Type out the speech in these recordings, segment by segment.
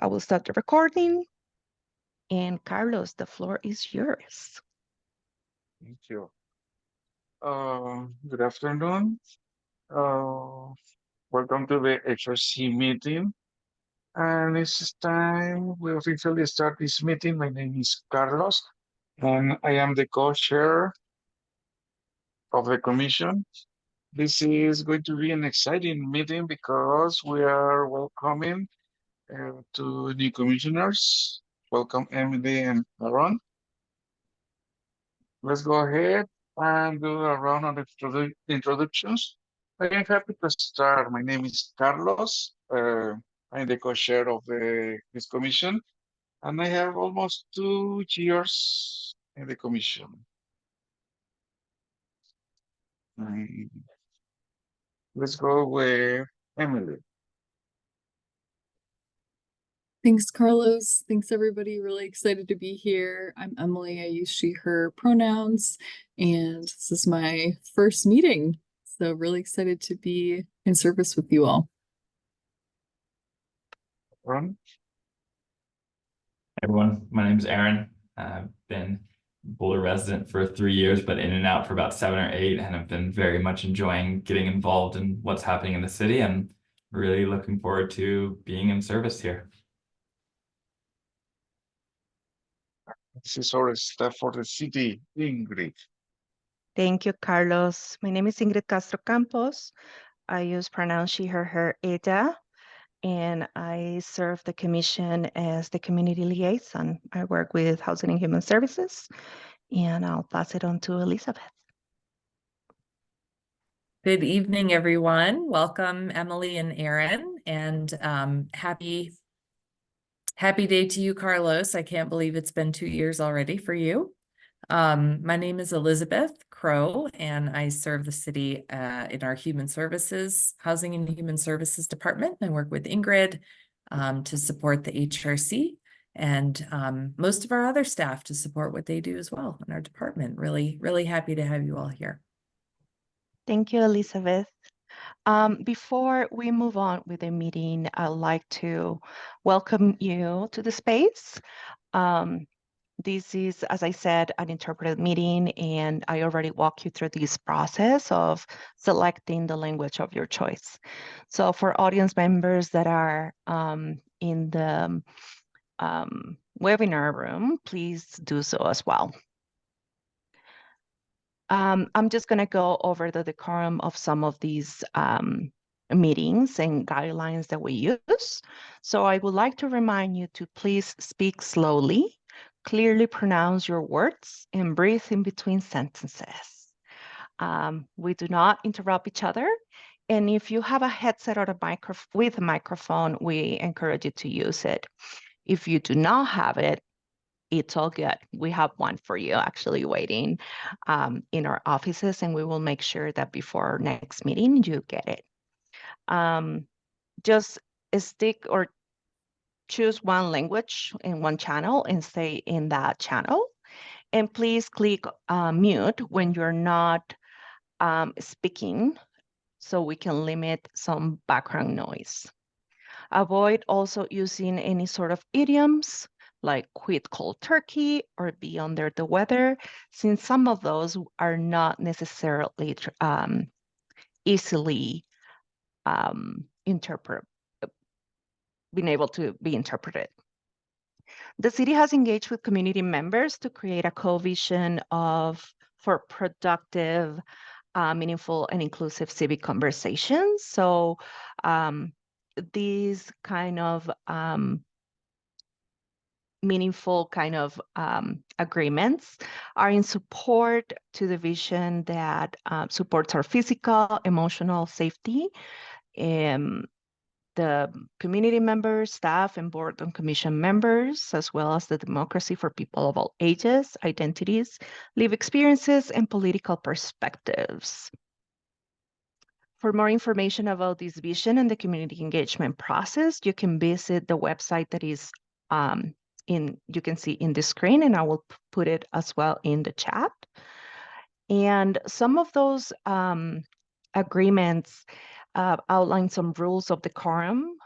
I will start the recording. And Carlos, the floor is yours. Thank you. Good afternoon. Uh, Welcome to the HRC meeting. And it's time we officially start this meeting. My name is Carlos, and I am the co-chair of the commission. This is going to be an exciting meeting because we are welcoming two new commissioners. Welcome, Emily and Aaron. Let's go ahead and do a round of introductions. I am happy to start. My name is Carlos. I'm the co-chair of this commission, and I have almost 2 years in the commission. Mm, Let's go with Emily. Thanks, Carlos. Thanks, everybody. Really excited to be here. I'm Emily. I use she, her pronouns, and this is my first meeting. So really excited to be in service with you all. Ron? Everyone, my name is Aaron. I've been Boulder resident for 3 years, but in and out for about 7 or 8, and I've been very much enjoying getting involved in what's happening in the city and really looking forward to being in service here. This is our staff for the city, Ingrid. Thank you, Carlos. My name is Ingrid Castro Campos. I use pronouns she, her, ella, and I serve the commission as the community liaison. I work with Housing and Human Services, and I'll pass it on to Elizabeth. Good evening, everyone. Welcome, Emily and Aaron, and happy day to you, Carlos. I can't believe it's been 2 years already for you. My name is Elizabeth Crow, and I serve the city in our Housing and Human Services Department. I work with Ingrid to support the HRC and most of our other staff to support what they do as well in our department. Really, really happy to have you all here. Thank you, Elizabeth. Before we move on with the meeting, I'd like to welcome you to the space. This is, as I said, an interpreted meeting, and I already walked you through this process of selecting the language of your choice. So for audience members that are in the webinar room, please do so as well. I'm just going to go over the decorum of some of these meetings and guidelines that we use. So I would like to remind you to please speak slowly, clearly pronounce your words, and breathe in between sentences. We do not interrupt each other. And if you have a headset or with a microphone, we encourage you to use it. If you do not have it, it's all good. We have one for you actually waiting in our offices, and we will make sure that before our next meeting, you get it. Just stick or choose one language in one channel and stay in that channel. And please click mute when you're not speaking so we can limit some background noise. Avoid also using any sort of idioms like quit cold turkey or be under the weather, since some of those are not necessarily easily being able to be interpreted. The city has engaged with community members to create a coalition for productive, meaningful, and inclusive civic conversations. So these kind of meaningful kind of agreements are in support to the vision that supports our physical, emotional safety. The community members, staff, and board and commission members, as well as the democracy for people of all ages, identities, lived experiences, and political perspectives. For more information about this vision and the community engagement process, you can visit the website that is you can see in the screen, and I will put it as well in the chat. And some of those agreements outline some rules of decorum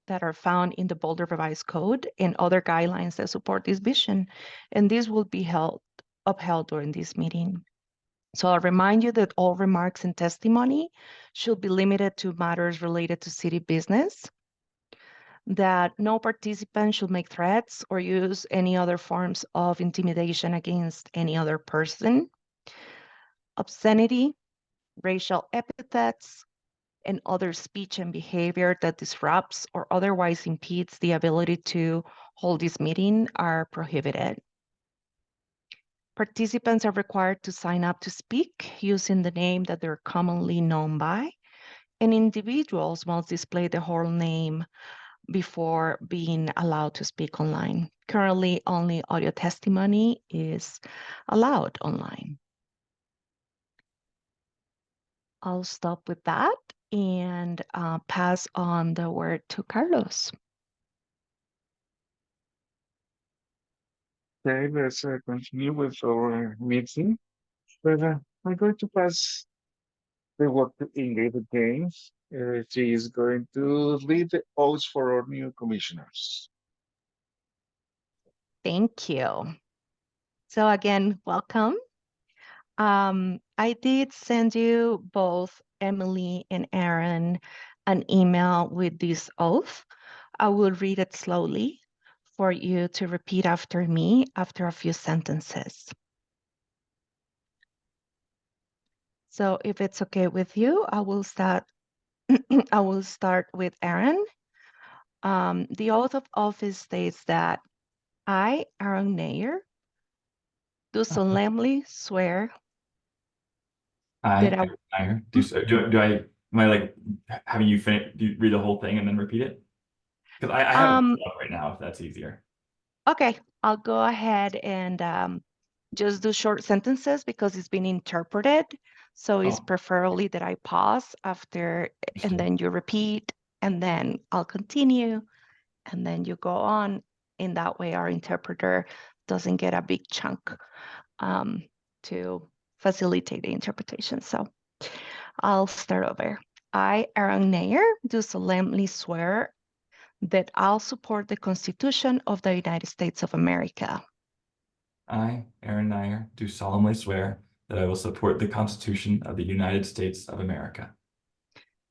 that are found in the Boulder Revised Code and other guidelines that support this vision. And this will be upheld during this meeting. So I'll remind you that all remarks and testimony should be limited to matters related to city business, that no participant should make threats or use any other forms of intimidation against any other person, obscenity, racial epithets, and other speech and behavior that disrupts or otherwise impedes the ability to hold this meeting are prohibited. Participants are required to sign up to speak using the name that they're commonly known by, and individuals must display the whole name before being allowed to speak online. Currently, only audio testimony is allowed online. I'll stop with that and pass on the word to Carlos. Okay, let's continue with our meeting. But I'm going to pass the word to Ingrid again. She is going to lead the oaths for our new commissioners. Thank you. So again, welcome. I did send you both Emily and Aaron an email with this oath. I will read it slowly for you to repeat after me after a few sentences. So if it's okay with you, I will start with Aaron. The oath of office states that I, Aaron Nair, do solemnly swear that I Aaron, do I, am I like having you finish, do you read the whole thing and then repeat it? Because I have it up right now, if that's easier. Okay, I'll go ahead and just do short sentences because it's been interpreted. So it's Oh. preferably that I pause after and then you repeat and then I'll continue and then you go on. In that way, our interpreter doesn't get a big chunk to facilitate the interpretation. So I'll start over. I, Aaron Nair, do solemnly swear that I'll support the Constitution of the United States of America. I, Aaron Nair, do solemnly swear that I will support the Constitution of the United States of America.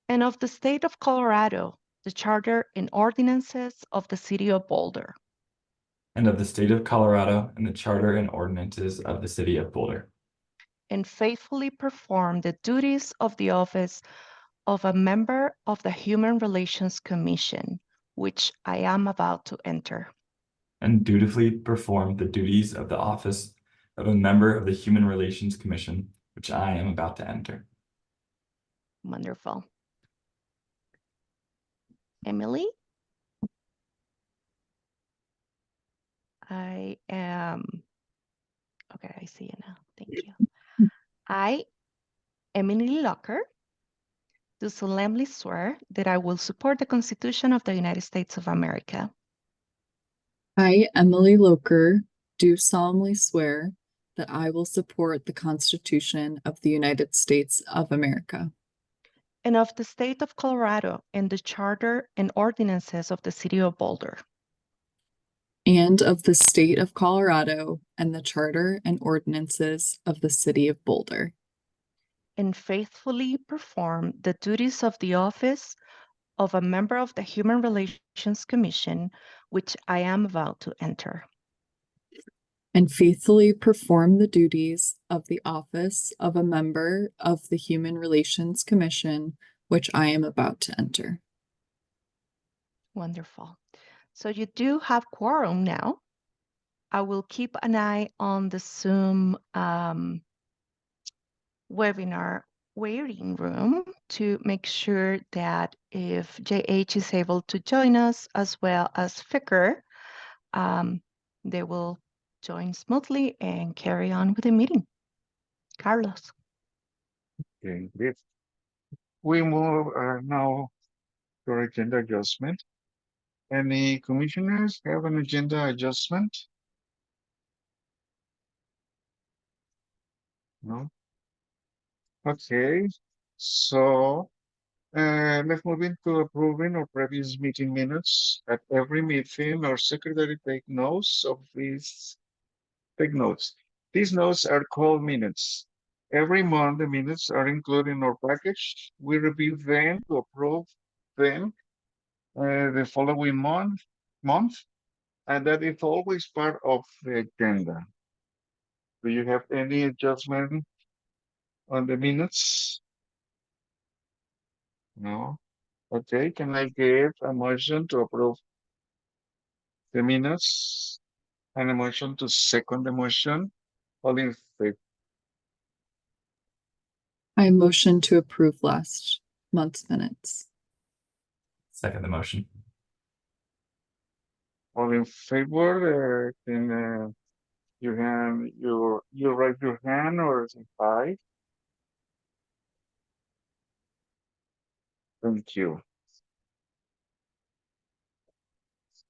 And of the state of Colorado, the Charter and ordinances of the City of Boulder. And of the state of Colorado and the Charter and ordinances of the City of Boulder. And faithfully perform the duties of the office of a member of the Human Relations Commission, which I am about to enter. And dutifully perform the duties of the office of a member of the Human Relations Commission, which I am about to enter. Wonderful. Emily? I am, okay, I see you now. Thank you. I, Emily Locker, do solemnly swear that I will support the Constitution of the United States of America. I, Emily Loker, do solemnly swear that I will support the Constitution of the United States of America. And of the state of Colorado and the Charter and ordinances of the City of Boulder. And of the state of Colorado and the Charter and ordinances of the City of Boulder. And faithfully perform the duties of the office of a member of the Human Relations Commission, which I am about to enter. And faithfully perform the duties of the office of a member of the Human Relations Commission, which I am about to enter. Wonderful. So you do have quorum now. I will keep an eye on the Zoom webinar waiting room to make sure that if JH is able to join us as well as Ficker, they will join smoothly and carry on with the meeting. Carlos. Okay, great. We move now to our agenda adjustment. Any commissioners have an agenda adjustment? No? Okay, so Let's move into approving our previous meeting minutes. At every meeting, our secretary take notes. These notes are called minutes. Every month, the minutes are included in our package. We review them to approve them the following month, and that is always part of the agenda. Do you have any adjustment on the minutes? No. Okay, can I give a motion to approve the minutes and a motion to second the motion? All in favor? I motion to approve last month's minutes. Second the motion. All in favor? Can you raise your hand or say aye? Thank you.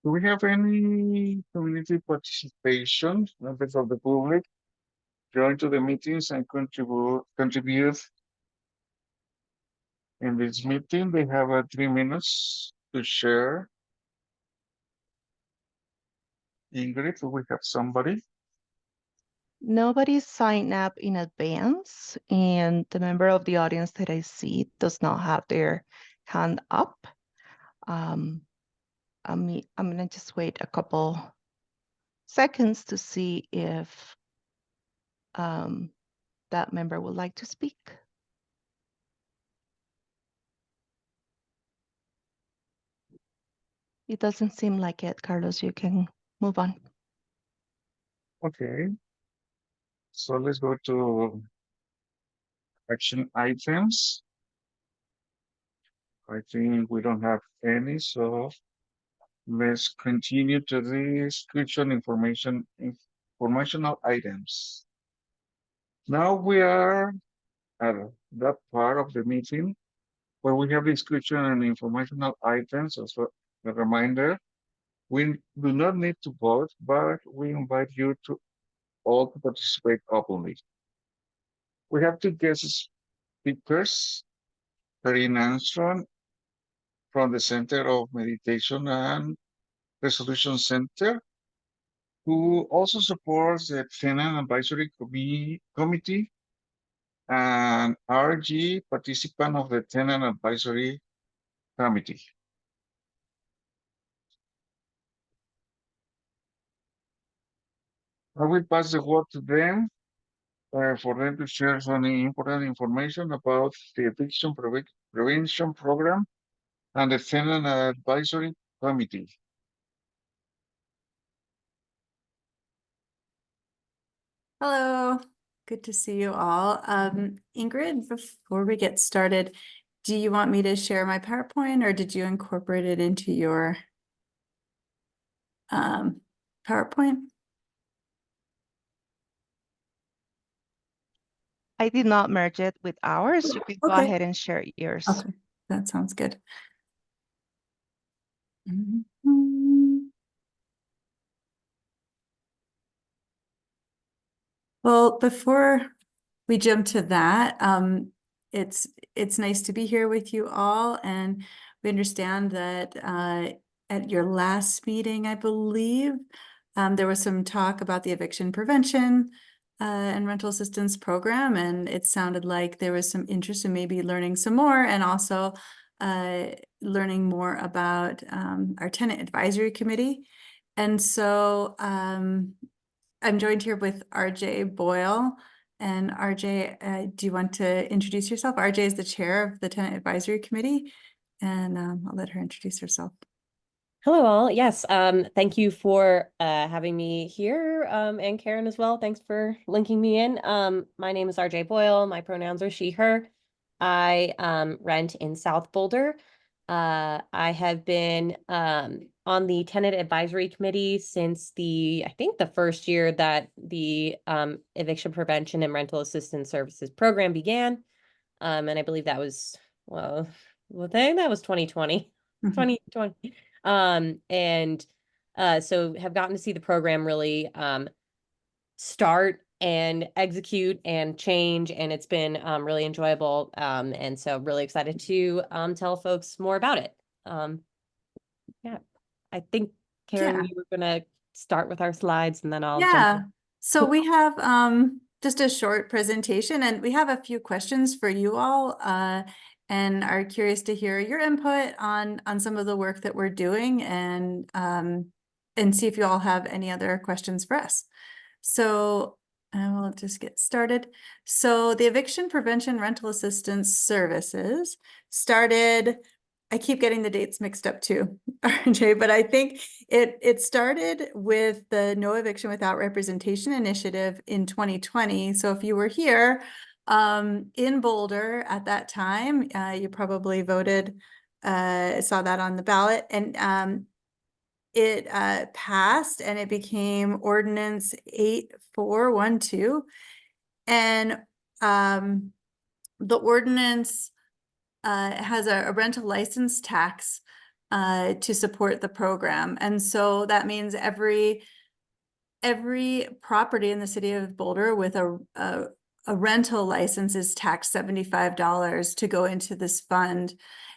Do we have any community participation? Members of the public join to the meetings and contribute in this meeting. They have 3 minutes to share. Ingrid, do we have somebody? Nobody signed up in advance, and the member of the audience that I see does not have their hand up. I'm gonna just wait a couple seconds to see if that member would like to speak. It doesn't seem like it, Carlos. You can move on. Okay. So let's go to action items. I think we don't have any, so let's continue to the description informational items. Now we are at that part of the meeting where we have description and informational items. As a reminder, we do not need to vote, but we invite you to all to participate openly. We have 2 guest speakers, Karina Armstrong from the Center of Meditation and Resolution Center, who also supports the Tenant Advisory Committee, and RG, participant of the Tenant Advisory Committee. I will pass the word to them for them to share some important information about the Addiction Prevention Program and the Tenant Advisory Committee. Hello, good to see you all. Ingrid, before we get started, do you want me to share my PowerPoint or did you incorporate it into your PowerPoint? I did not merge it with ours. You can go Okay. ahead and share yours. Okay, that sounds good. Mhm. Well, before we jump to that, it's nice to be here with you all, and we understand that at your last meeting, I believe, there was some talk about the eviction prevention and rental assistance program, and it sounded like there was some interest in maybe learning some more, and also learning more about our tenant advisory committee. And so I'm joined here with RJ Boyle. And RJ, do you want to introduce yourself? RJ is the chair of the Tenant Advisory Committee, and I'll let her introduce herself. Hello all. Yes, thank you for having me here, and Karen as well. Thanks for linking me in. My name is RJ Boyle. My pronouns are she, her. I rent in South Boulder. I have been on the Tenant Advisory Committee since I think the first year that the Eviction Prevention and Rental Assistance Services program began. And I believe that was, well, I think that was 2020. 2020. So have gotten to see the program really start and execute and change, and it's been really enjoyable. And so really excited to tell folks more about it. Yeah, I think Karen, Yeah. you were gonna start with our slides, and then I'll jump Yeah, in. so we have just a short presentation, and we have a few questions for you all, and are curious to hear your input on some of the work that we're doing, and see if you all have any other questions for us. So I will just get started. So the Eviction Prevention Rental Assistance Services started, I keep getting the dates mixed up too, RJ, but I think it started with the No Eviction Without Representation initiative in 2020. So if you were here in Boulder at that time, you probably voted, saw that on the ballot, and it passed and it became Ordinance 8412. And the ordinance has a rental license tax to support the program. And so that means every property in the city of Boulder with a rental license is taxed $75 to go into this fund.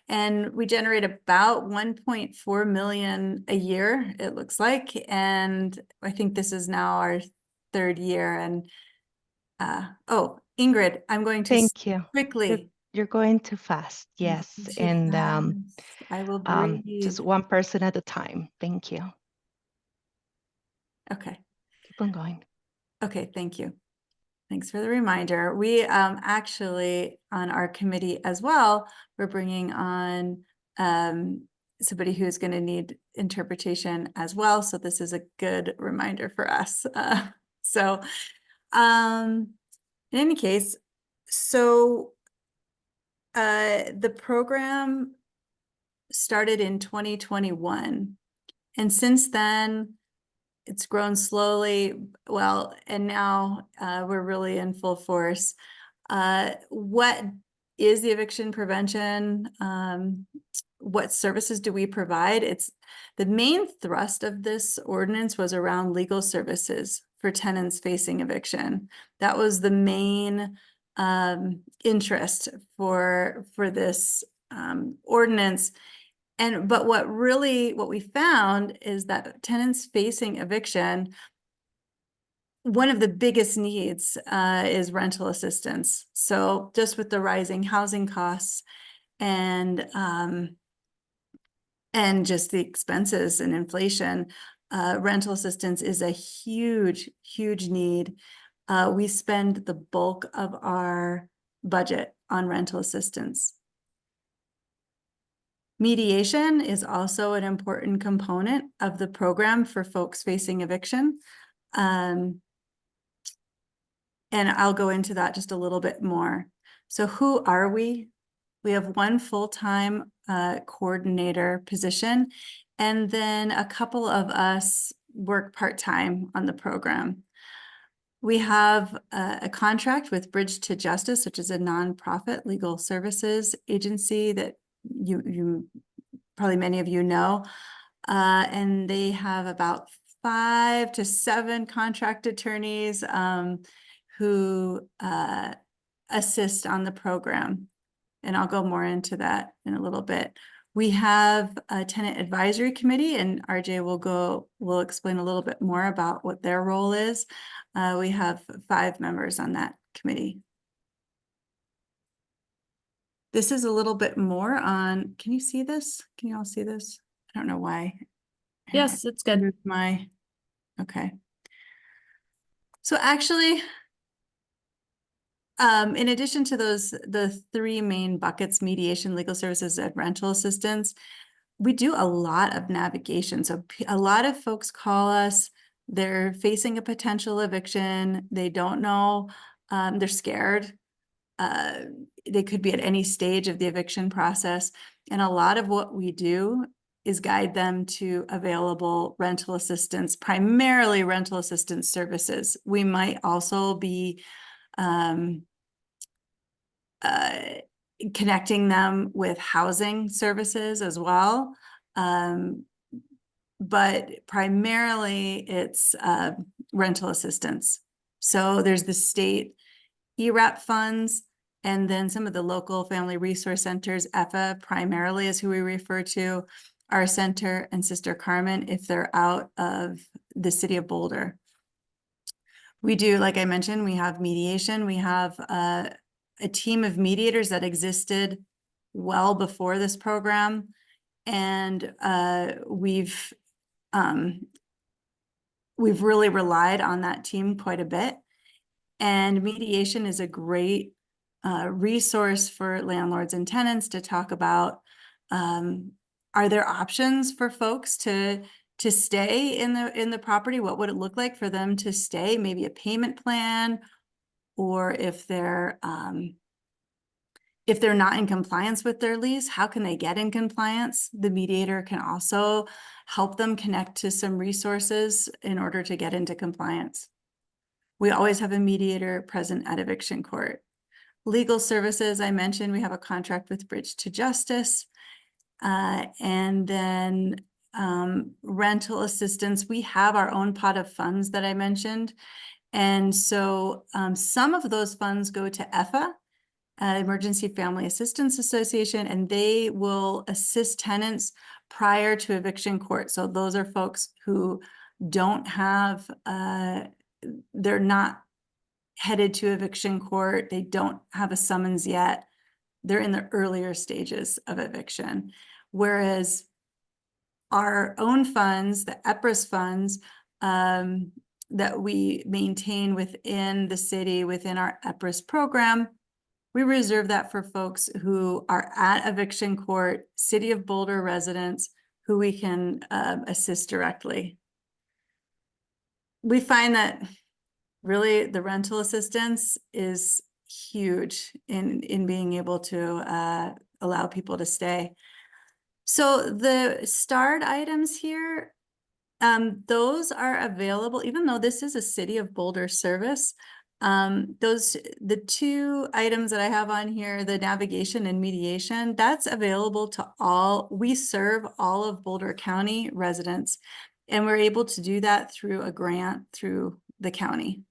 And we generate about 1.4 million a year, it looks like. And I think this is now our 3rd year. And oh, Ingrid, I'm going to Thank you. quickly. You're going too fast. Yes. Too And fast. I will breathe. just one person at a time. Thank you. Okay. Keep on going. Okay, thank you. Thanks for the reminder. We actually on our committee as well, we're bringing on somebody who's going to need interpretation as well. So this is a good reminder for us. So in any case, so the program started in 2021. And since then, it's grown slowly. Well, and now we're really in full force. What is the eviction prevention? What services do we provide? It's the main thrust of this ordinance was around legal services for tenants facing eviction. That was the main interest for this ordinance. But what we found is that tenants facing eviction, one of the biggest needs is rental assistance. So just with the rising housing costs and just the expenses and inflation, rental assistance is a huge, huge need. We spend the bulk of our budget on rental assistance. Mediation is also an important component of the program for folks facing eviction. And I'll go into that just a little bit more. So who are we? We have one full-time coordinator position, and then a couple of us work part-time on the program. We have a contract with Bridge to Justice, which is a nonprofit legal services agency that you probably many of you know, and they have about 5 to 7 contract attorneys who assist on the program. And I'll go more into that in a little bit. We have a tenant advisory committee, and RJ will explain a little bit more about what their role is. We have 5 members on that committee. This is a little bit more on, can you see this? Can you all see this? I don't know why. Yes, it's good. Okay. So actually, in addition to the 3 main buckets, mediation, legal services, and rental assistance, we do a lot of navigation. So a lot of folks call us, they're facing a potential eviction. They don't know, they're scared. They could be at any stage of the eviction process. And a lot of what we do is guide them to available rental assistance, primarily rental assistance services. We might also be connecting them with housing services as well. But primarily it's rental assistance. So there's the state ERAP funds, and then some of the local family resource centers. EFA primarily is who we refer to, our center, and Sister Carmen if they're out of the city of Boulder. We do, like I mentioned, we have mediation. We have a team of mediators that existed well before this program. And we've really relied on that team quite a bit. And mediation is a great resource for landlords and tenants to talk about, are there options for folks to stay in the property? What would it look like for them to stay? Maybe a payment plan, or if they're not in compliance with their lease, how can they get in compliance? The mediator can also help them connect to some resources in order to get into compliance. We always have a mediator present at eviction court. Legal services, I mentioned, we have a contract with Bridge to Justice. And then rental assistance, we have our own pot of funds that I mentioned. And so some of those funds go to EFA, Emergency Family Assistance Association, and they will assist tenants prior to eviction court. So those are folks who don't have, they're not headed to eviction court. They don't have a summons yet. They're in the earlier stages of eviction. Whereas our own funds, the EPRIS funds, that we maintain within the city, within our EPRIS program, we reserve that for folks who are at eviction court, City of Boulder residents, who we can assist directly. We find that really the rental assistance is huge in being able to allow people to stay. So the starred items here, those are available, even though this is a City of Boulder service. The two items that I have on here, the navigation and mediation, that's available to all. We serve all of Boulder County residents, and we're able to do that through a grant through the county.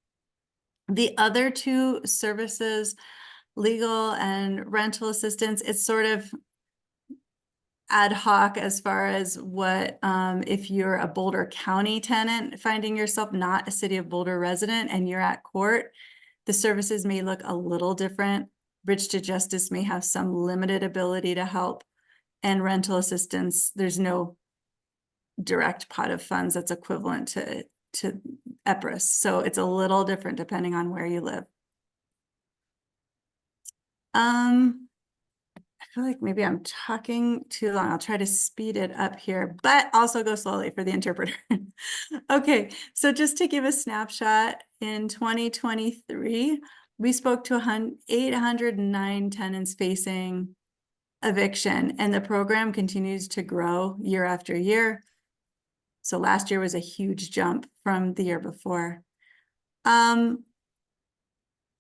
The other two services, legal and rental assistance, it's sort of ad hoc as far as what, if you're a Boulder County tenant finding yourself not a City of Boulder resident and you're at court, the services may look a little different. Bridge to Justice may have some limited ability to help, and rental assistance, there's no direct pot of funds that's equivalent to EPRIS. So it's a little different depending on where you live. I feel like maybe I'm talking too long. I'll try to speed it up here, but also go slowly for the interpreter. Okay, so just to give a snapshot, in 2023, we spoke to 809 tenants facing eviction, and the program continues to grow year after year. So last year was a huge jump from the year before.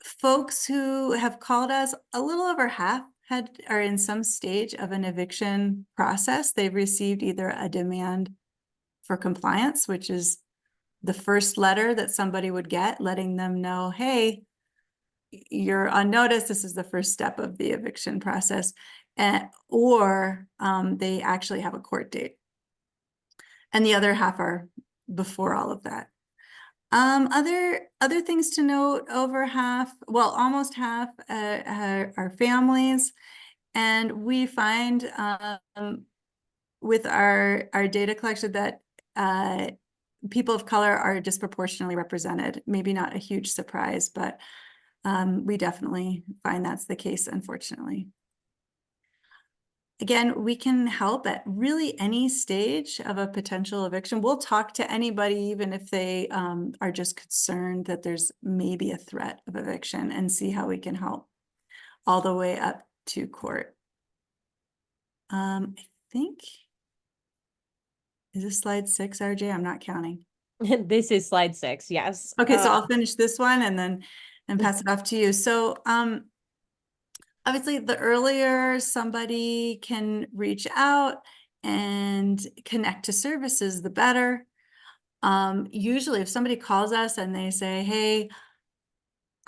Folks who have called us, a little over half are in some stage of an eviction process. They've received either a demand for compliance, which is the first letter that somebody would get, letting them know, hey, you're on notice. This is the first step of the eviction process. Or they actually have a court date. And the other half are before all of that. Other things to note, over half, well, almost half are families. And we find with our data collection that people of color are disproportionately represented. Maybe not a huge surprise, but we definitely find that's the case, unfortunately. Again, we can help at really any stage of a potential eviction. We'll talk to anybody, even if they are just concerned that there's maybe a threat of eviction, and see how we can help all the way up to court. I think, is this slide 6, RJ? I'm not counting. This is slide 6, yes. Okay, so I'll finish this one and pass it off to you. So obviously, the earlier somebody can reach out and connect to services, the better. Usually, if somebody calls us and they say, hey,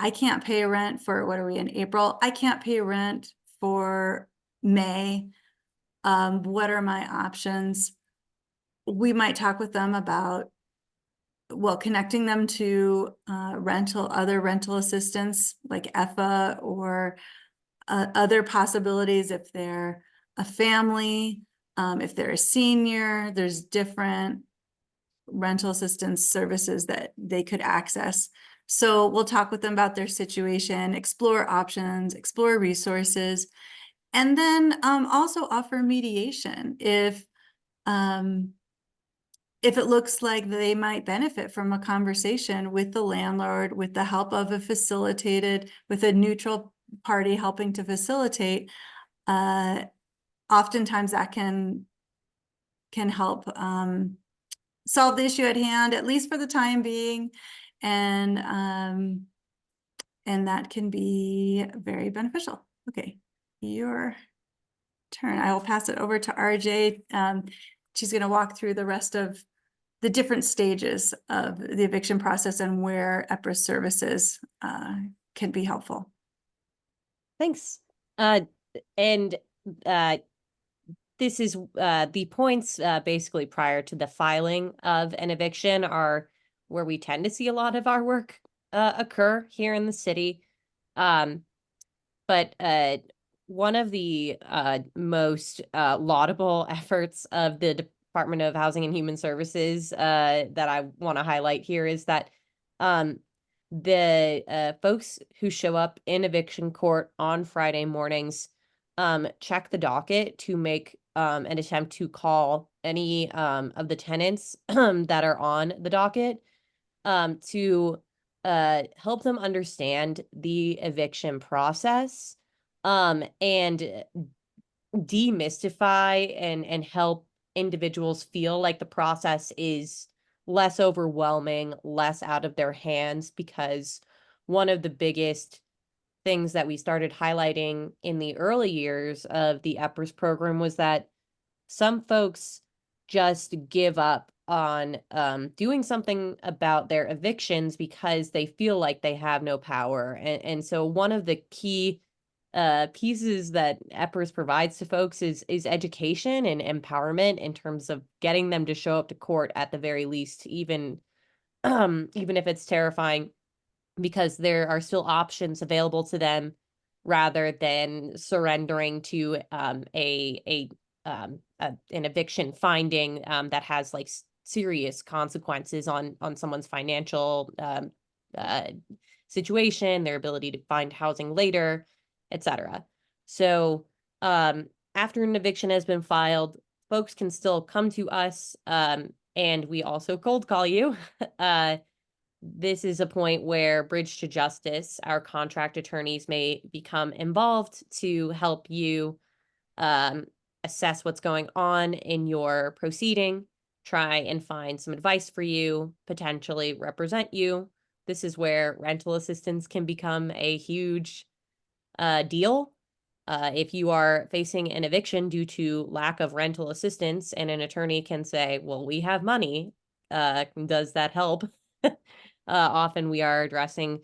I can't pay rent for, what are we in April? I can't pay rent for May. What are my options? We might talk with them about, well, connecting them to other rental assistance like EFA, or other possibilities if they're a family, if they're a senior, there's different rental assistance services that they could access. So we'll talk with them about their situation, explore options, explore resources, and then also offer mediation if it looks like they might benefit from a conversation with the landlord, with the help of with a neutral party helping to facilitate. Oftentimes that can help solve the issue at hand, at least for the time being. And that can be very beneficial. Okay, your turn. I will pass it over to RJ. She's going to walk through the rest of the different stages of the eviction process and where EPRA services can be helpful. Thanks. This is the points basically prior to the filing of an eviction are where we tend to see a lot of our work occur here in the city. But one of the most laudable efforts of the Department of Housing and Human Services that I want to highlight here is that the folks who show up in eviction court on Friday mornings check the docket to make an attempt to call any of the tenants that are on the docket to help them understand the eviction process and demystify and help individuals feel like the process is less overwhelming, less out of their hands, because one of the biggest things that we started highlighting in the early years of the EPRS program was that some folks just give up on doing something about their evictions because they feel like they have no power. And so one of the key pieces that EPRS provides to folks is education and empowerment in terms of getting them to show up to court at the very least, even if it's terrifying, because there are still options available to them rather than surrendering to an eviction finding that has like serious consequences on someone's financial situation, their ability to find housing later, etc. So after an eviction has been filed, folks can still come to us, and we also cold call you. This is a point where Bridge to Justice, our contract attorneys, may become involved to help you assess what's going on in your proceeding, try and find some advice for you, potentially represent you. This is where rental assistance can become a huge deal. If you are facing an eviction due to lack of rental assistance and an attorney can say, well, we have money, does that help? Often we are addressing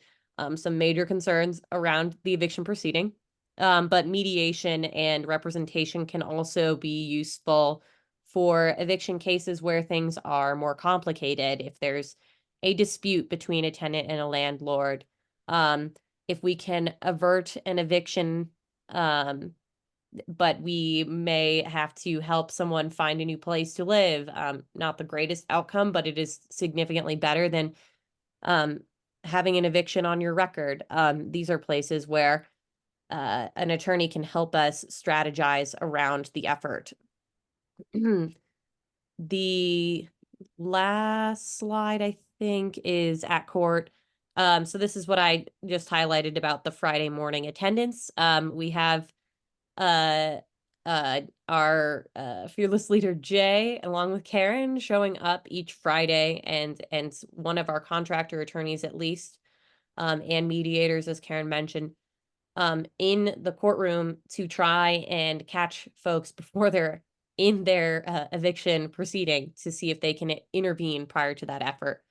some major concerns around the eviction proceeding, but mediation and representation can also be useful for eviction cases where things are more complicated. If there's a dispute between a tenant and a landlord, if we can avert an eviction, but we may have to help someone find a new place to live, not the greatest outcome, but it is significantly better than having an eviction on your record. These are places where an attorney can help us strategize around the effort. The last slide, I think, is at court. So this is what I just highlighted about the Friday morning attendance. We have our fearless leader Jay, along with Karen, showing up each Friday, and one of our contractor attorneys at least, and mediators, as Karen mentioned, in the courtroom to try and catch folks before they're in their eviction proceeding to see if they can intervene prior to that effort.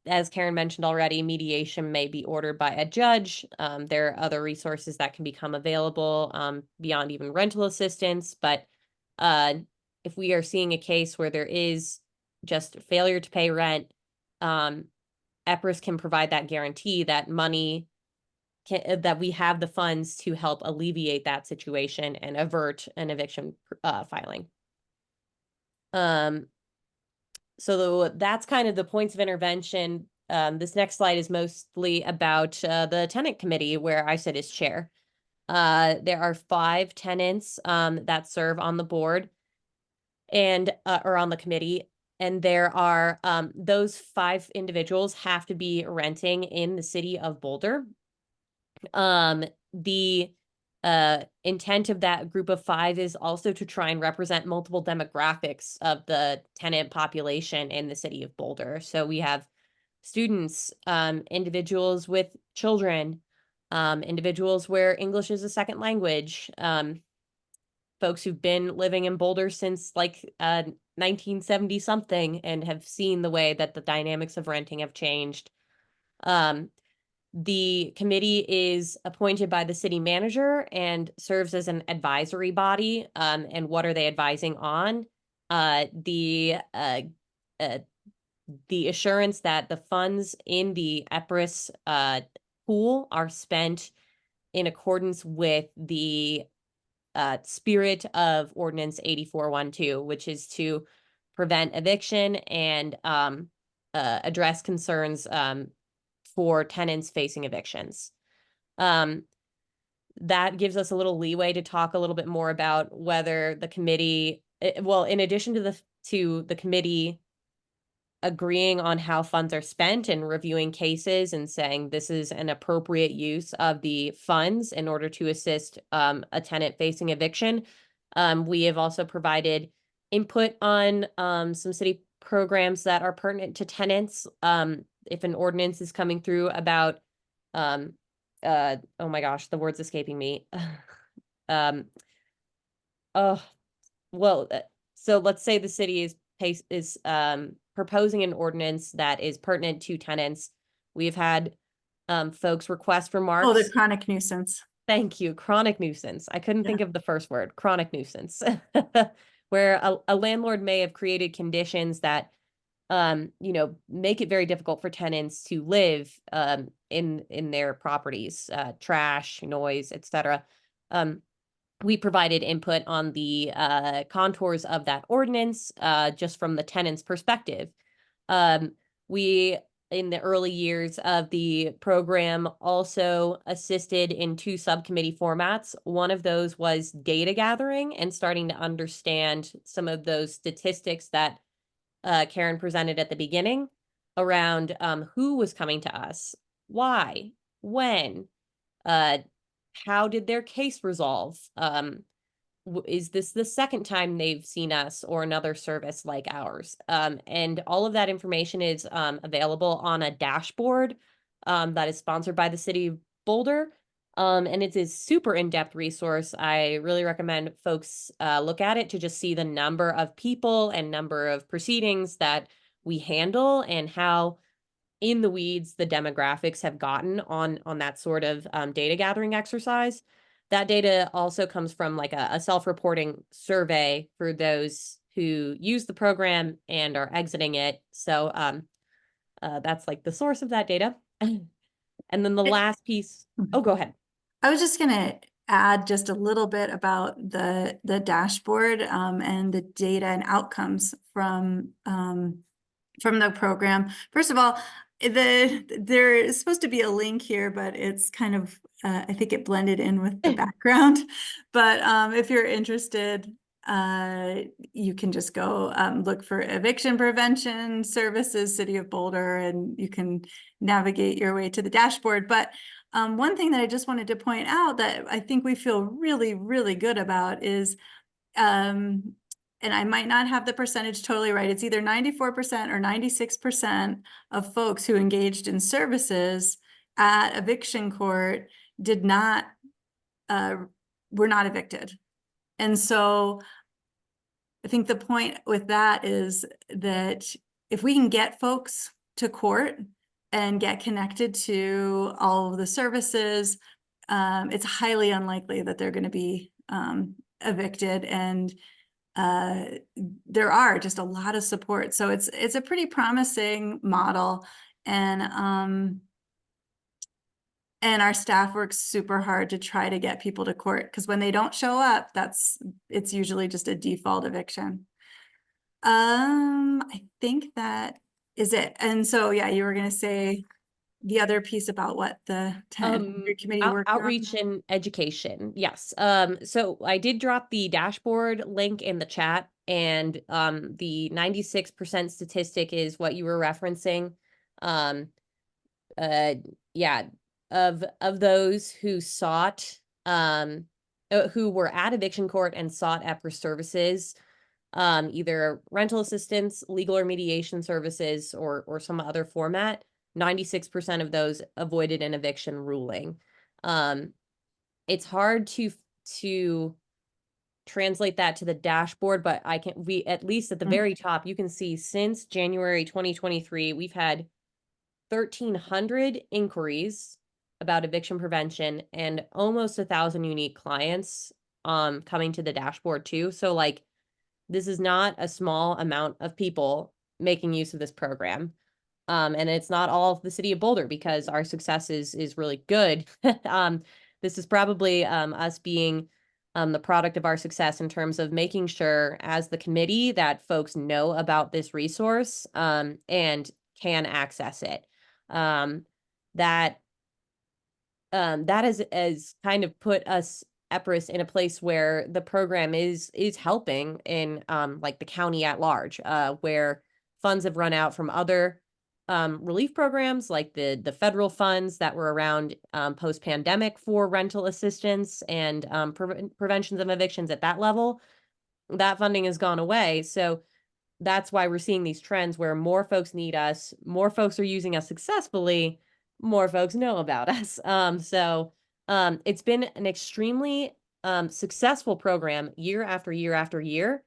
as Karen mentioned already, mediation may be ordered by a judge. There are other resources that can become available beyond even rental assistance. But if we are seeing a case where there is just failure to pay rent, EPRIS can provide that guarantee that money that we have the funds to help alleviate that situation and avert an eviction filing. So that's kind of the points of intervention. This next slide is mostly about the tenant committee where I sit as chair. There are 5 tenants that serve on the board and or on the committee. And there are those 5 individuals have to be renting in the city of Boulder. The intent of that group of 5 is also to try and represent multiple demographics of the tenant population in the city of Boulder. So we have students, individuals with children, individuals where English is a second language, folks who've been living in Boulder since like 1970 something and have seen the way that the dynamics of renting have changed. The committee is appointed by the city manager and serves as an advisory body. And what are they advising on? The assurance that the funds in the EPRIS pool are spent in accordance with the spirit of Ordinance 8412, which is to prevent eviction and address concerns for tenants facing evictions. That gives us a little leeway to talk a little bit more about whether the committee, well, in addition to the committee agreeing on how funds are spent and reviewing cases and saying this is an appropriate use of the funds in order to assist a tenant facing eviction. We have also provided input on some city programs that are pertinent to tenants. If an ordinance is coming through about, oh my gosh, the word's escaping me. So let's say the city is proposing an ordinance that is pertinent to tenants. We've had folks request remarks. Oh, the chronic nuisance. Thank you. Chronic nuisance. I couldn't think of the first word, chronic nuisance, where a landlord may have created conditions that, make it very difficult for tenants to live in their properties, trash, noise, etc. We provided input on the contours of that ordinance just from the tenant's perspective. We, in the early years of the program, also assisted in 2 subcommittee formats. One of those was data gathering and starting to understand some of those statistics that Karen presented at the beginning around who was coming to us, why, when, how did their case resolve? Is this the second time they've seen us or another service like ours? And all of that information is available on a dashboard that is sponsored by the city of Boulder. And it's a super in-depth resource. I really recommend folks look at it to just see the number of people and number of proceedings that we handle and how in the weeds the demographics have gotten on that sort of data gathering exercise. That data also comes from like a self-reporting survey for those who use the program and are exiting it. So that's like the source of that data. And then the last piece, oh, go ahead. I was just gonna add just a little bit about the dashboard and the data and outcomes from the program. First of all, there is supposed to be a link here, but it's kind of I think it blended in with the background. But if you're interested, you can just go look for eviction prevention services, City of Boulder, and you can navigate your way to the dashboard. But one thing that I just wanted to point out that I think we feel really, really good about is, and I might not have the percentage totally right, it's either 94% or 96% of folks who engaged in services at eviction court did not, were not evicted. And so I think the point with that is that if we can get folks to court and get connected to all of the services, it's highly unlikely that they're going to be evicted, and there are just a lot of support. So it's a pretty promising model, and our staff works super hard to try to get people to court, because when they don't show up, it's usually just a default eviction. I think that is it. And so, yeah, you were going to say the other piece about what the tenant advisory committee worked on. Outreach and education. Yes. So I did drop the dashboard link in the chat, and the 96% statistic is what you were referencing. Yeah, of those who sought, who were at eviction court and sought EPRA services, either rental assistance, legal or mediation services, or some other format, 96% of those avoided an eviction ruling. It's hard to translate that to the dashboard, but we at least at the very top, you can see since January 2023, we've had 1,300 inquiries about eviction prevention and almost 1,000 unique clients coming to the dashboard too. So like, this is not a small amount of people making use of this program. And it's not all of the city of Boulder, because our success is really good. This is probably us being the product of our success in terms of making sure as the committee that folks know about this resource and can access it. That has kind of put us, EPRIS, in a place where the program is helping in like the county at large, where funds have run out from other relief programs, like the federal funds that were around post-pandemic for rental assistance and preventions of evictions at that level. That funding has gone away. So that's why we're seeing these trends where more folks need us, more folks are using us successfully, more folks know about us. It's been an extremely successful program year after year after year.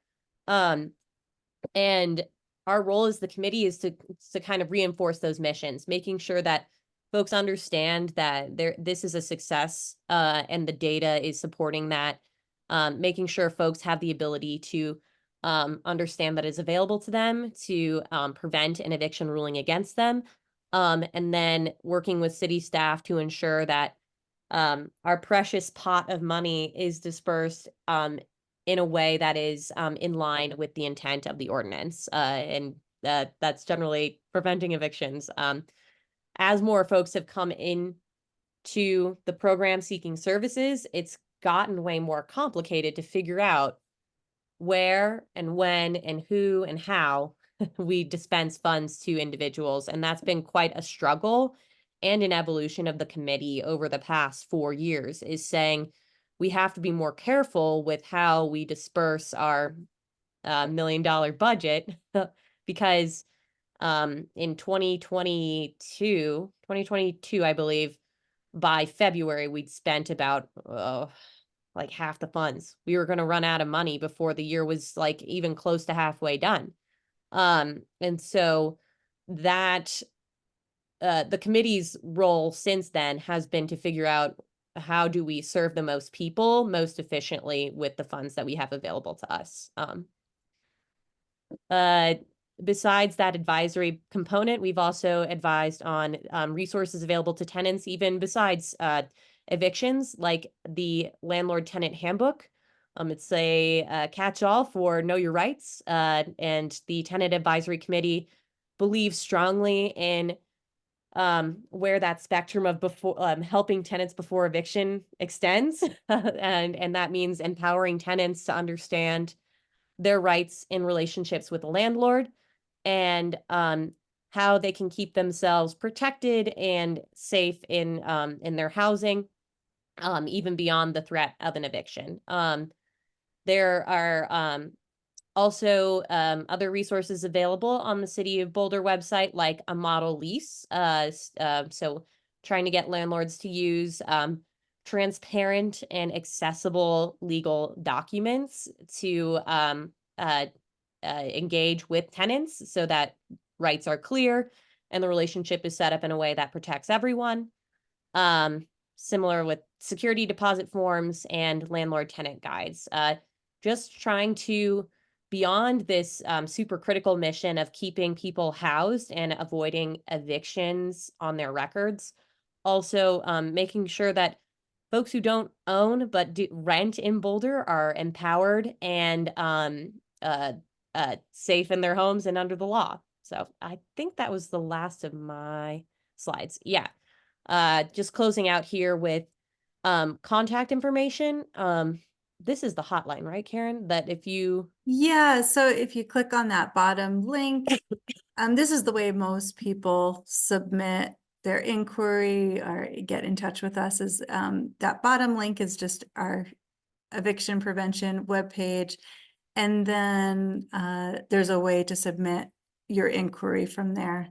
And our role as the committee is to kind of reinforce those missions, making sure that folks understand that this is a success and the data is supporting that, making sure folks have the ability to understand that it's available to them to prevent an eviction ruling against them, and then working with city staff to ensure that our precious pot of money is dispersed in a way that is in line with the intent of the ordinance, and that's generally preventing evictions. As more folks have come in to the program seeking services, it's gotten way more complicated to figure out where and when and who and how we dispense funds to individuals. And that's been quite a struggle and an evolution of the committee over the past 4 years, is saying we have to be more careful with how we disperse our $1 million budget because in 2022, I believe, by February, we'd spent about like half the funds. We were going to run out of money before the year was like even close to halfway done. And so that the committee's role since then has been to figure out how do we serve the most people most efficiently with the funds that we have available to us. Besides that advisory component, we've also advised on resources available to tenants, even besides evictions, like the landlord tenant handbook. It's a catch-all for know your rights, and the tenant advisory committee believes strongly in where that spectrum of helping tenants before eviction extends, and that means empowering tenants to understand their rights in relationships with the landlord, and how they can keep themselves protected and safe in their housing, even beyond the threat of an eviction. There are also other resources available on the City of Boulder website, like a model lease. So trying to get landlords to use transparent and accessible legal documents to engage with tenants so that rights are clear and the relationship is set up in a way that protects everyone. Similar with security deposit forms and landlord tenant guides. Just trying to, beyond this super critical mission of keeping people housed and avoiding evictions on their records, also making sure that folks who don't own but do rent in Boulder are empowered and safe in their homes and under the law. So I think that was the last of my slides. Yeah. Just closing out here with contact information. This is the hotline, right, Karen? That if you Yeah, so if you click on that bottom link, this is the way most people submit their inquiry or get in touch with us, is that bottom link is just our eviction prevention webpage. And then there's a way to submit your inquiry from there.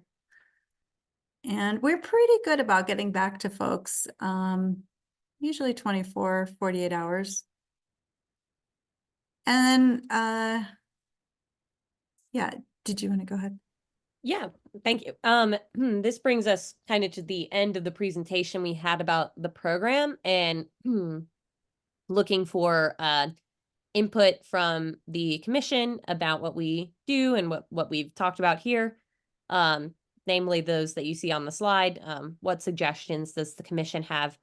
And we're pretty good about getting back to folks, usually 24, 48 hours. And then, yeah, did you want to go ahead? Yeah, thank you. This brings us kind of to the end of the presentation we had about the program, and looking for input from the commission about what we do and what we've talked about here. Namely those that you see on the slide. What suggestions does the commission have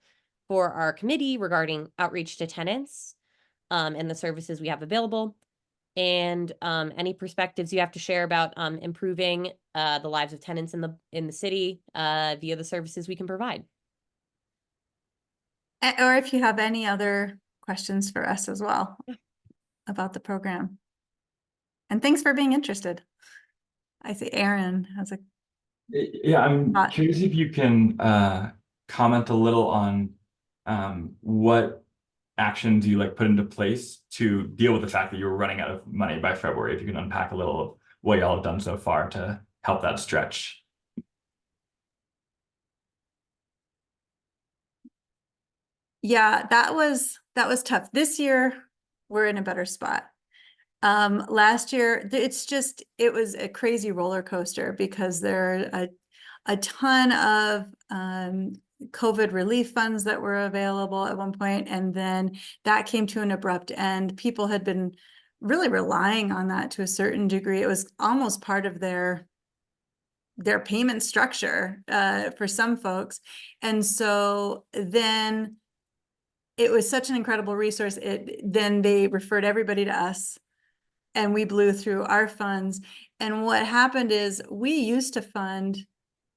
for our committee regarding outreach to tenants and the services we have available? And any perspectives you have to share about improving the lives of tenants in the city via the services we can provide. Or if you have any other questions for us as well about the program. And thanks for being interested. I see Aaron has a Yeah, I'm curious if you can comment a little on what actions you put into place to deal with the fact that you were running out of money by February. If you can unpack a little of what y'all have done so far to help that stretch. Yeah, that was tough. This year we're in a better spot. Last year it was a crazy roller coaster because there are a ton of COVID relief funds that were available at one point, and then that came to an abrupt end. People had been really relying on that to a certain degree. It was almost part of their payment structure for some folks. And so then it was such an incredible resource. Then they referred everybody to us, and we blew through our funds. And what happened is we used to fund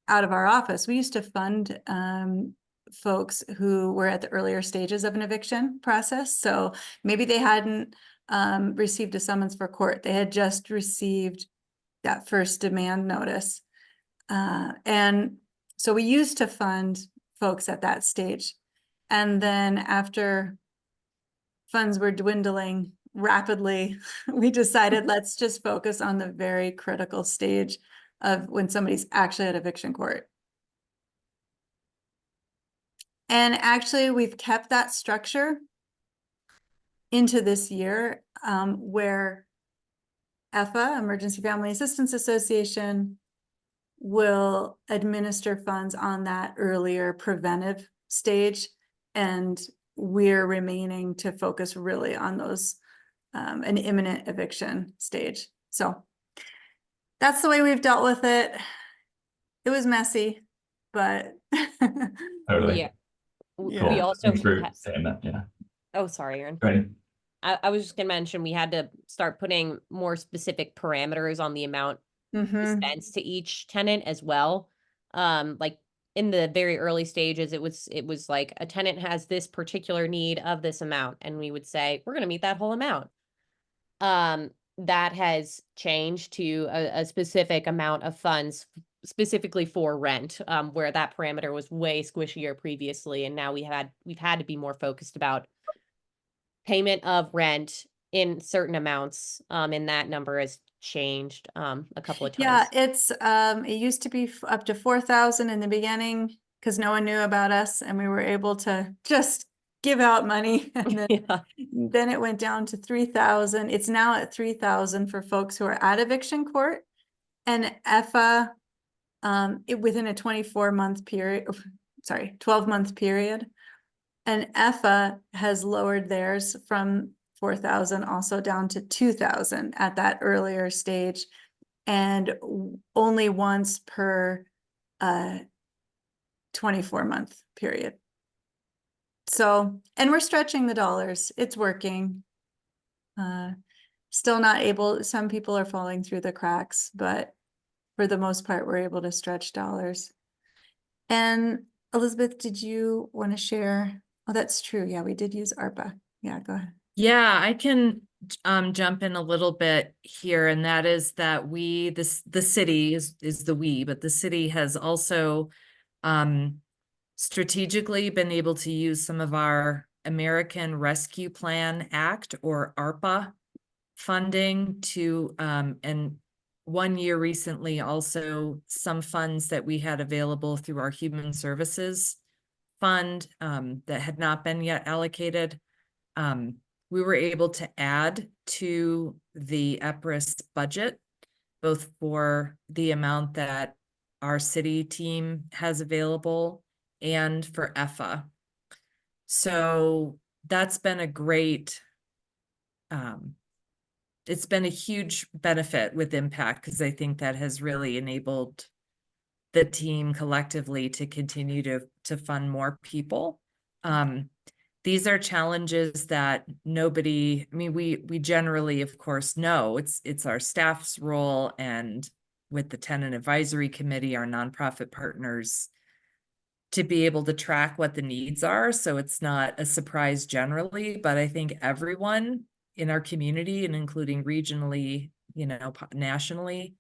out of our office. We used to fund folks who were at the earlier stages of an eviction process. So maybe they hadn't received a summons for court. They had just received that first demand notice. And so we used to fund folks at that stage. And then after funds were dwindling rapidly, we decided let's just focus on the very critical stage of when somebody's actually at eviction court. And actually, we've kept that structure into this year, where EFA, Emergency Family Assistance Association, will administer funds on that earlier preventive stage. And we're remaining to focus really on those, an imminent eviction stage. So that's the way we've dealt with it. It was messy, but Totally. Yeah. We Yeah. also Thanks for saying that. Yeah. Oh, sorry, Aaron. Right. I was just gonna mention we had to start putting more specific parameters on the amount dispensed to each tenant as well. Like in the very early stages, it was like a tenant has this particular need of this amount, and we would say we're gonna meet that whole amount. That has changed to a specific amount of funds specifically for rent, where that parameter was way squishier previously, and now we've had to be more focused about payment of rent in certain amounts, and that number has changed a couple of times. yeah, it's it used to be up to 4,000 in the beginning because no one knew about us, and we were able to just give out money. And then, Yeah. then it went down to 3,000. It's now at 3,000 for folks who are at eviction court. And EFA within a 24-month period, sorry, 12-month period. And EFA has lowered theirs from 4,000 also down to 2,000 at that earlier stage, and only once per 24-month period. So, and we're stretching the dollars. It's working. Still not able, some people are falling through the cracks, but for the most part, we're able to stretch dollars. And Elizabeth, did you want to share? Oh, that's true. Yeah, we did use ARPA. Yeah, go ahead. Yeah, I can jump in a little bit here, and that is that the city is the we, but the city has also strategically been able to use some of our American Rescue Plan Act, or ARPA, funding to and 1 year recently also some funds that we had available through our Human Services Fund that had not been yet allocated. We were able to add to the EPRIS budget, both for the amount that our city team has available and for EFA. So that's been a great, it's been a huge benefit with Impact, because I think that has really enabled the team collectively to continue to fund more people. These are challenges that nobody, I mean, we generally, of course, know it's our staff's role, and with the Tenant Advisory Committee, our nonprofit partners, to be able to track what the needs are. So it's not a surprise generally, but I think everyone in our community, and including regionally, you know, nationally,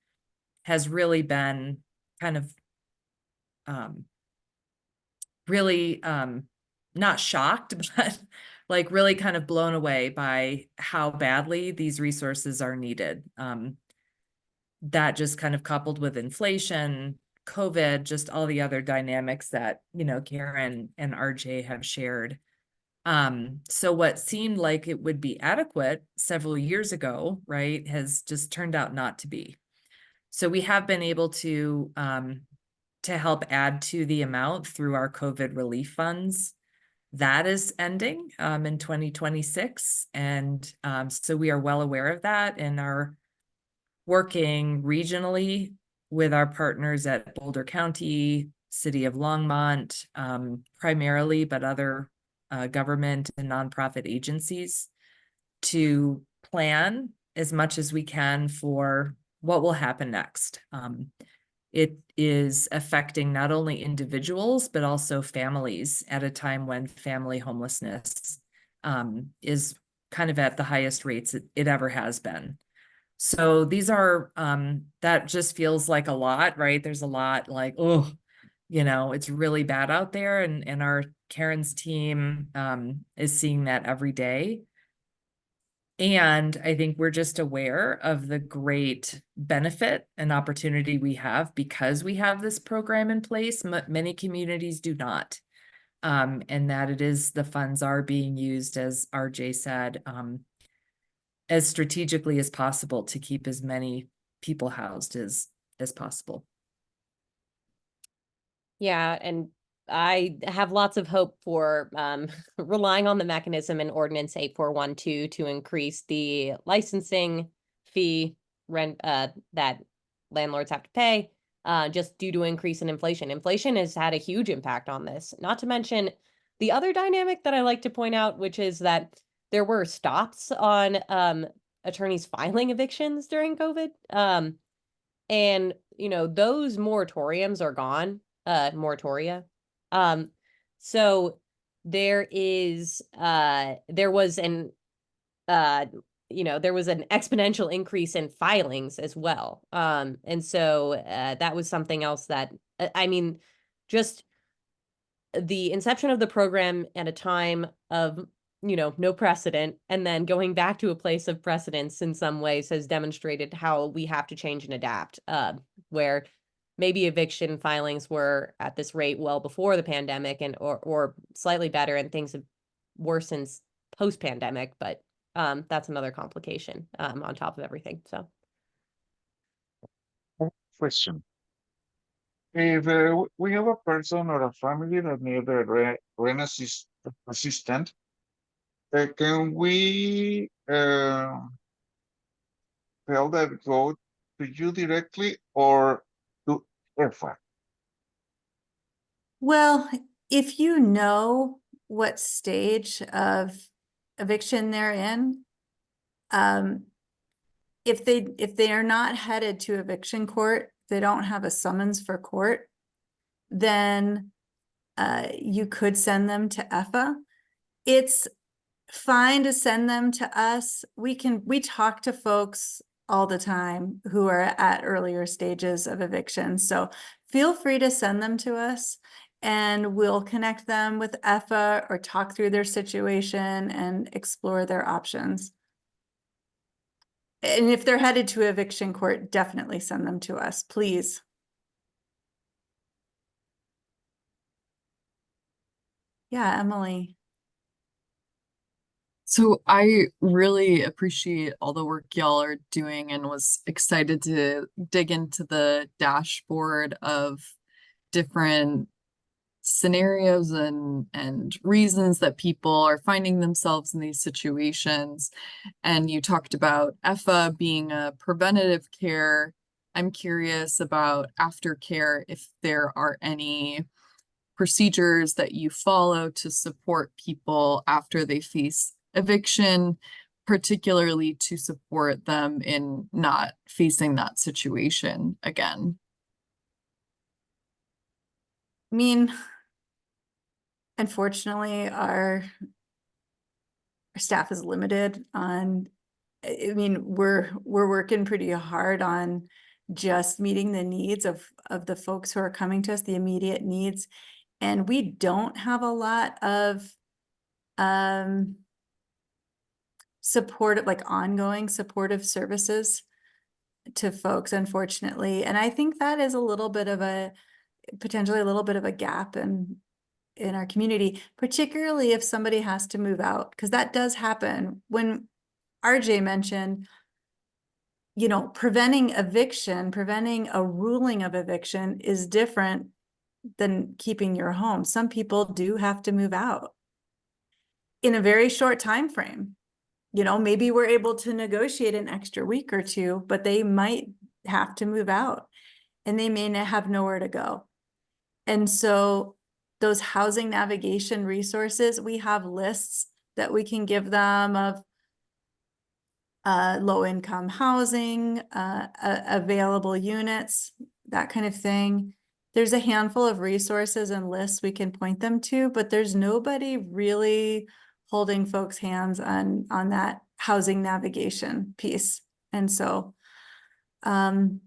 has really been kind of really not shocked, but like really kind of blown away by how badly these resources are needed. That just kind of coupled with inflation, COVID, just all the other dynamics that, you know, Karen and RJ have shared. So what seemed like it would be adequate several years ago, right, has just turned out not to be. So we have been able to help add to the amount through our COVID relief funds. That is ending in 2026. And so we are well aware of that and are working regionally with our partners at Boulder County, City of Longmont, primarily, but other government and nonprofit agencies, to plan as much as we can for what will happen next. It is affecting not only individuals, but also families at a time when family homelessness is kind of at the highest rates it ever has been. So these are, that just feels like a lot, right? There's a lot like, oh, you know, it's really bad out there. And our Karen's team is seeing that every day. And I think we're just aware of the great benefit and opportunity we have because we have this program in place. Many communities do not. And that it is, the funds are being used, as RJ said, as strategically as possible to keep as many people housed as possible. Yeah, and I have lots of hope for relying on the mechanism in Ordinance 8412 to increase the licensing fee rent that landlords have to pay just due to increase in inflation. Inflation has had a huge impact on this. Not to mention the other dynamic that I like to point out, which is that there were stops on attorneys filing evictions during COVID. And, you know, those moratoriums are gone, moratoria. So there is, there was an exponential increase in filings as well. And so that was something else that, I mean, just the inception of the program at a time of, you know, no precedent, and then going back to a place of precedence in some ways has demonstrated how we have to change and adapt, where maybe eviction filings were at this rate well before the pandemic and or slightly better, and things have worsened post-pandemic, but that's another complication on top of everything. So Question. if we have a person or a family that need a rent assistant, can we tell that go to you directly or to EFA? Well, if you know what stage of eviction they're in, if they are not headed to eviction court, they don't have a summons for court, then you could send them to EFA. It's fine to send them to us. We talk to folks all the time who are at earlier stages of eviction. So feel free to send them to us and we'll connect them with EFA or talk through their situation and explore their options. And if they're headed to eviction court, definitely send them to us, please. Yeah, Emily. So I really appreciate all the work y'all are doing and was excited to dig into the dashboard of different scenarios and reasons that people are finding themselves in these situations. And you talked about EFA being a preventative care. I'm curious about aftercare, if there are any procedures that you follow to support people after they face eviction, particularly to support them in not facing that situation again. I mean, unfortunately, our staff is limited on, I mean, we're working pretty hard on just meeting the needs of the folks who are coming to us, the immediate needs. And we don't have a lot of supportive, like ongoing supportive services to folks, unfortunately. And I think that is a little bit of a, potentially a little bit of a gap in our community, particularly if somebody has to move out, because that does happen. When RJ mentioned, you know, preventing eviction, preventing a ruling of eviction is different than keeping your home. Some people do have to move out in a very short time frame. You know, maybe we're able to negotiate an extra week or two, but they might have to move out and they may not have nowhere to go. And so those housing navigation resources, we have lists that we can give them of low-income housing, available units, that kind of thing. There's a handful of resources and lists we can point them to, but there's nobody really holding folks' hands on that housing navigation piece. And so, and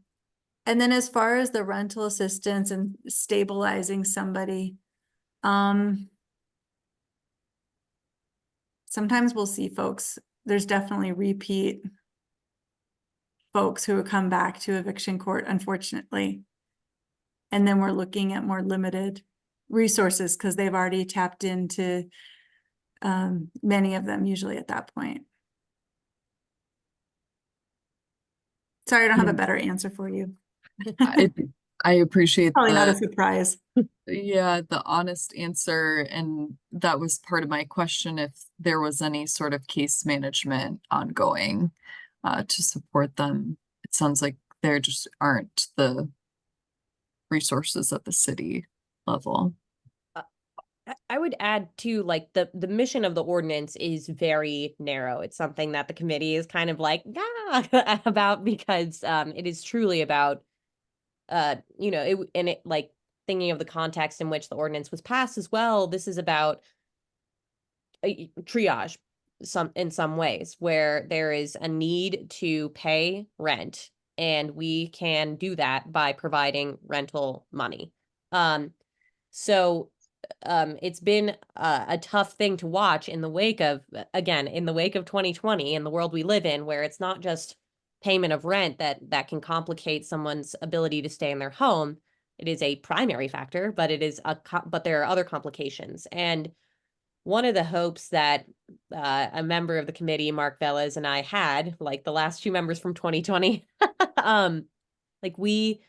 then as far as the rental assistance and stabilizing somebody, sometimes we'll see folks, there's definitely repeat folks who come back to eviction court, unfortunately. And then we're looking at more limited resources because they've already tapped into many of them usually at that point. Sorry, I don't have a better answer for you. I appreciate Probably not a surprise. Yeah, the honest answer. And that was part of my question, if there was any sort of case management ongoing to support them. It sounds like there just aren't the resources at the city level. I would add too, like the mission of the ordinance is very narrow. It's something that the committee is kind of like about because it is truly about you know, it like thinking of the context in which the ordinance was passed as well. This is about triage in some ways where there is a need to pay rent, and we can do that by providing rental money. So it's been a tough thing to watch in the wake of, again, in the wake of 2020 in the world we live in, where it's not just payment of rent that can complicate someone's ability to stay in their home. It is a primary factor, but it is but there are other complications. And one of the hopes that a member of the committee, Mark Velez, and I had, like the last two members from 2020, like we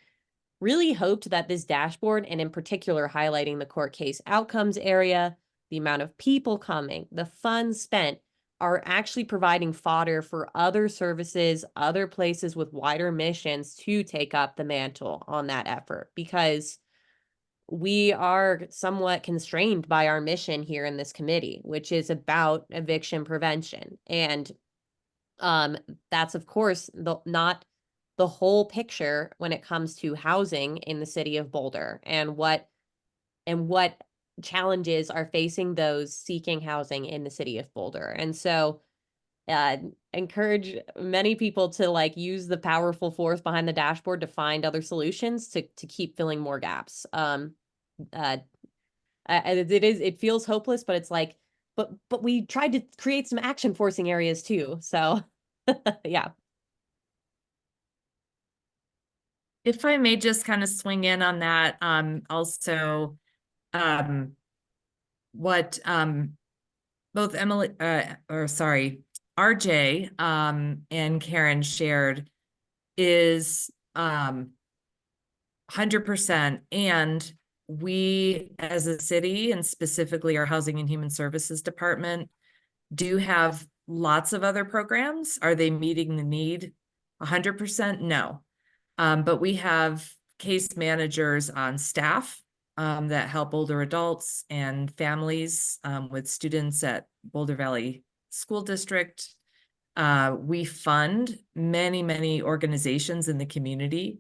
really hoped that this dashboard, and in particular highlighting the court case outcomes area, the amount of people coming, the funds spent, are actually providing fodder for other services, other places with wider missions to take up the mantle on that effort, because we are somewhat constrained by our mission here in this committee, which is about eviction prevention. And that's of course not the whole picture when it comes to housing in the city of Boulder, and what challenges are facing those seeking housing in the city of Boulder. And so encourage many people to like use the powerful force behind the dashboard to find other solutions to keep filling more gaps. It feels hopeless, but it's like, but we tried to create some action forcing areas too. So yeah. If I may just kind of swing in on that, also, what both Emily, RJ and Karen shared is 100%. And we as a city, and specifically our Housing and Human Services Department, do have lots of other programs. Are they meeting the need 100%? No. But we have case managers on staff that help older adults and families with students at Boulder Valley School District. We fund many organizations in the community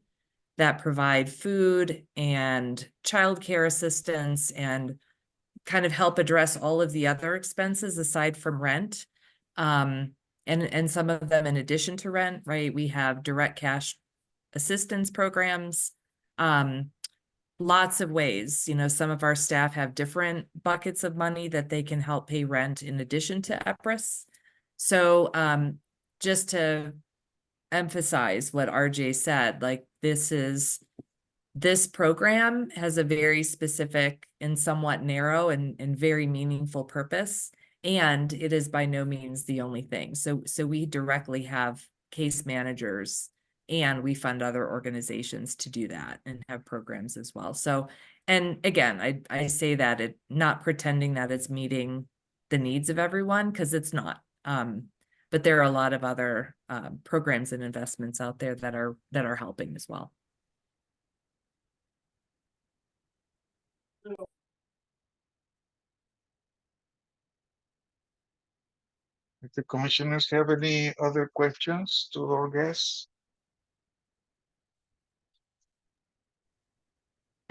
that provide food and childcare assistance and kind of help address all of the other expenses aside from rent. And some of them in addition to rent, right? We have direct cash assistance programs, lots of ways. You know, some of our staff have different buckets of money that they can help pay rent in addition to EPRIS. So just to emphasize what RJ said, like this program has a very specific and somewhat narrow and very meaningful purpose, and it is by no means the only thing. So we directly have case managers, and we fund other organizations to do that and have programs as well. So, and again, I say that it not pretending that it's meeting the needs of everyone, because it's not. But there are a lot of other programs and investments out there that are helping as well. If the commissioners have any other questions to our guests?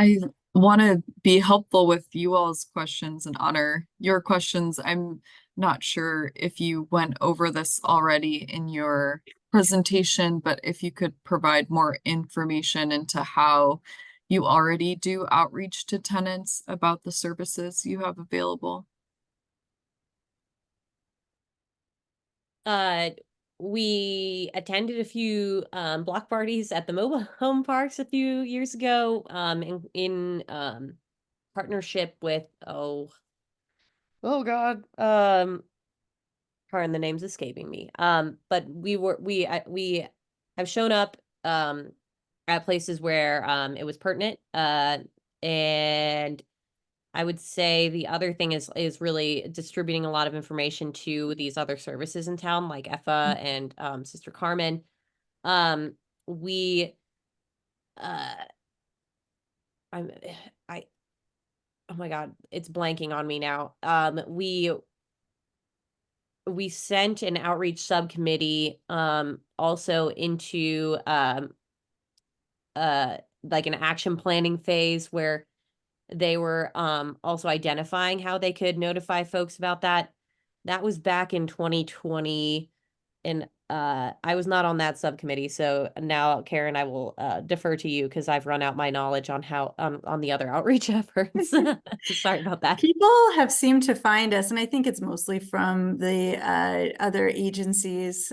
I want to be helpful with you all's questions and honor your questions. I'm not sure if you went over this already in your presentation, but if you could provide more information into how you already do outreach to tenants about the services you have available. We attended a few block parties at the mobile home parks a few years ago in partnership with oh god, pardon, the name's escaping me, but we have shown up at places where it was pertinent, and I would say the other thing is really distributing a lot of information to these other services in town, like EFA and Sister Carmen. Oh my God, it's blanking on me now. We sent an outreach subcommittee also into like an action planning phase where they were also identifying how they could notify folks about that. That was back in 2020, and I was not on that subcommittee. So now, Karen, I will defer to you because I've run out my knowledge on how on the other outreach efforts. Sorry about that. People have seemed to find us, and I think it's mostly from the other agencies,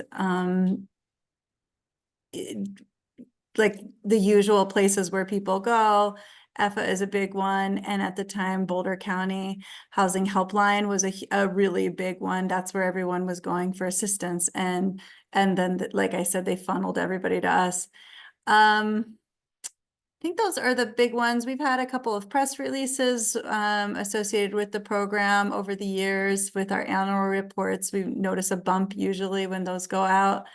like the usual places where people go. EFA is a big one, and at the time, Boulder County Housing Helpline was a really big one. That's where everyone was going for assistance, and then, like I said, they funneled everybody to us. I think those are the big ones. We've had a couple of press releases associated with the program over the years with our annual reports. We notice a bump usually when those go out.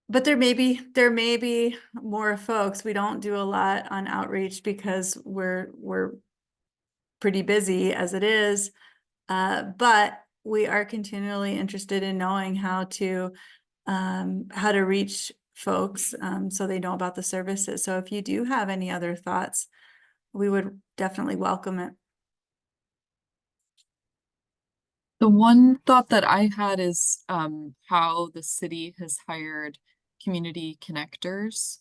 But there may be more folks. We don't do a lot on outreach because we're pretty busy as it is. But we are continually interested in knowing how to reach folks so they know about the services. So if you do have any other thoughts, we would definitely welcome it. The one thought that I had is how the city has hired community connectors,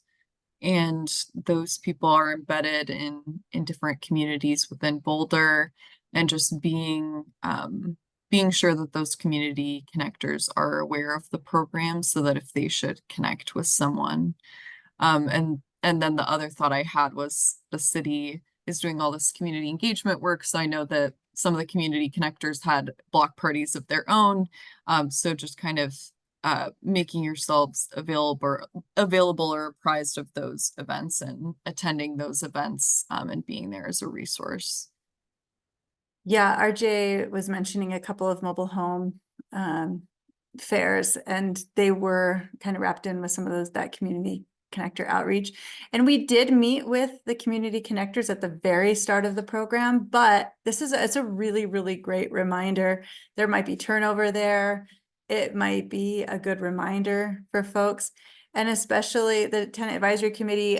and those people are embedded in different communities within Boulder, and just being sure that those community connectors are aware of the program so that if they should connect with someone. And then the other thought I had was the city is doing all this community engagement work. So I know that some of the community connectors had block parties of their own. So just kind of making yourselves available or apprised of those events and attending those events and being there as a resource. Yeah, RJ was mentioning a couple of mobile home fairs, and they were kind of wrapped in with some of that community connector outreach. And we did meet with the community connectors at the very start of the program, but it's a really, really great reminder. There might be turnover there. It might be a good reminder for folks. And especially the Tenant Advisory Committee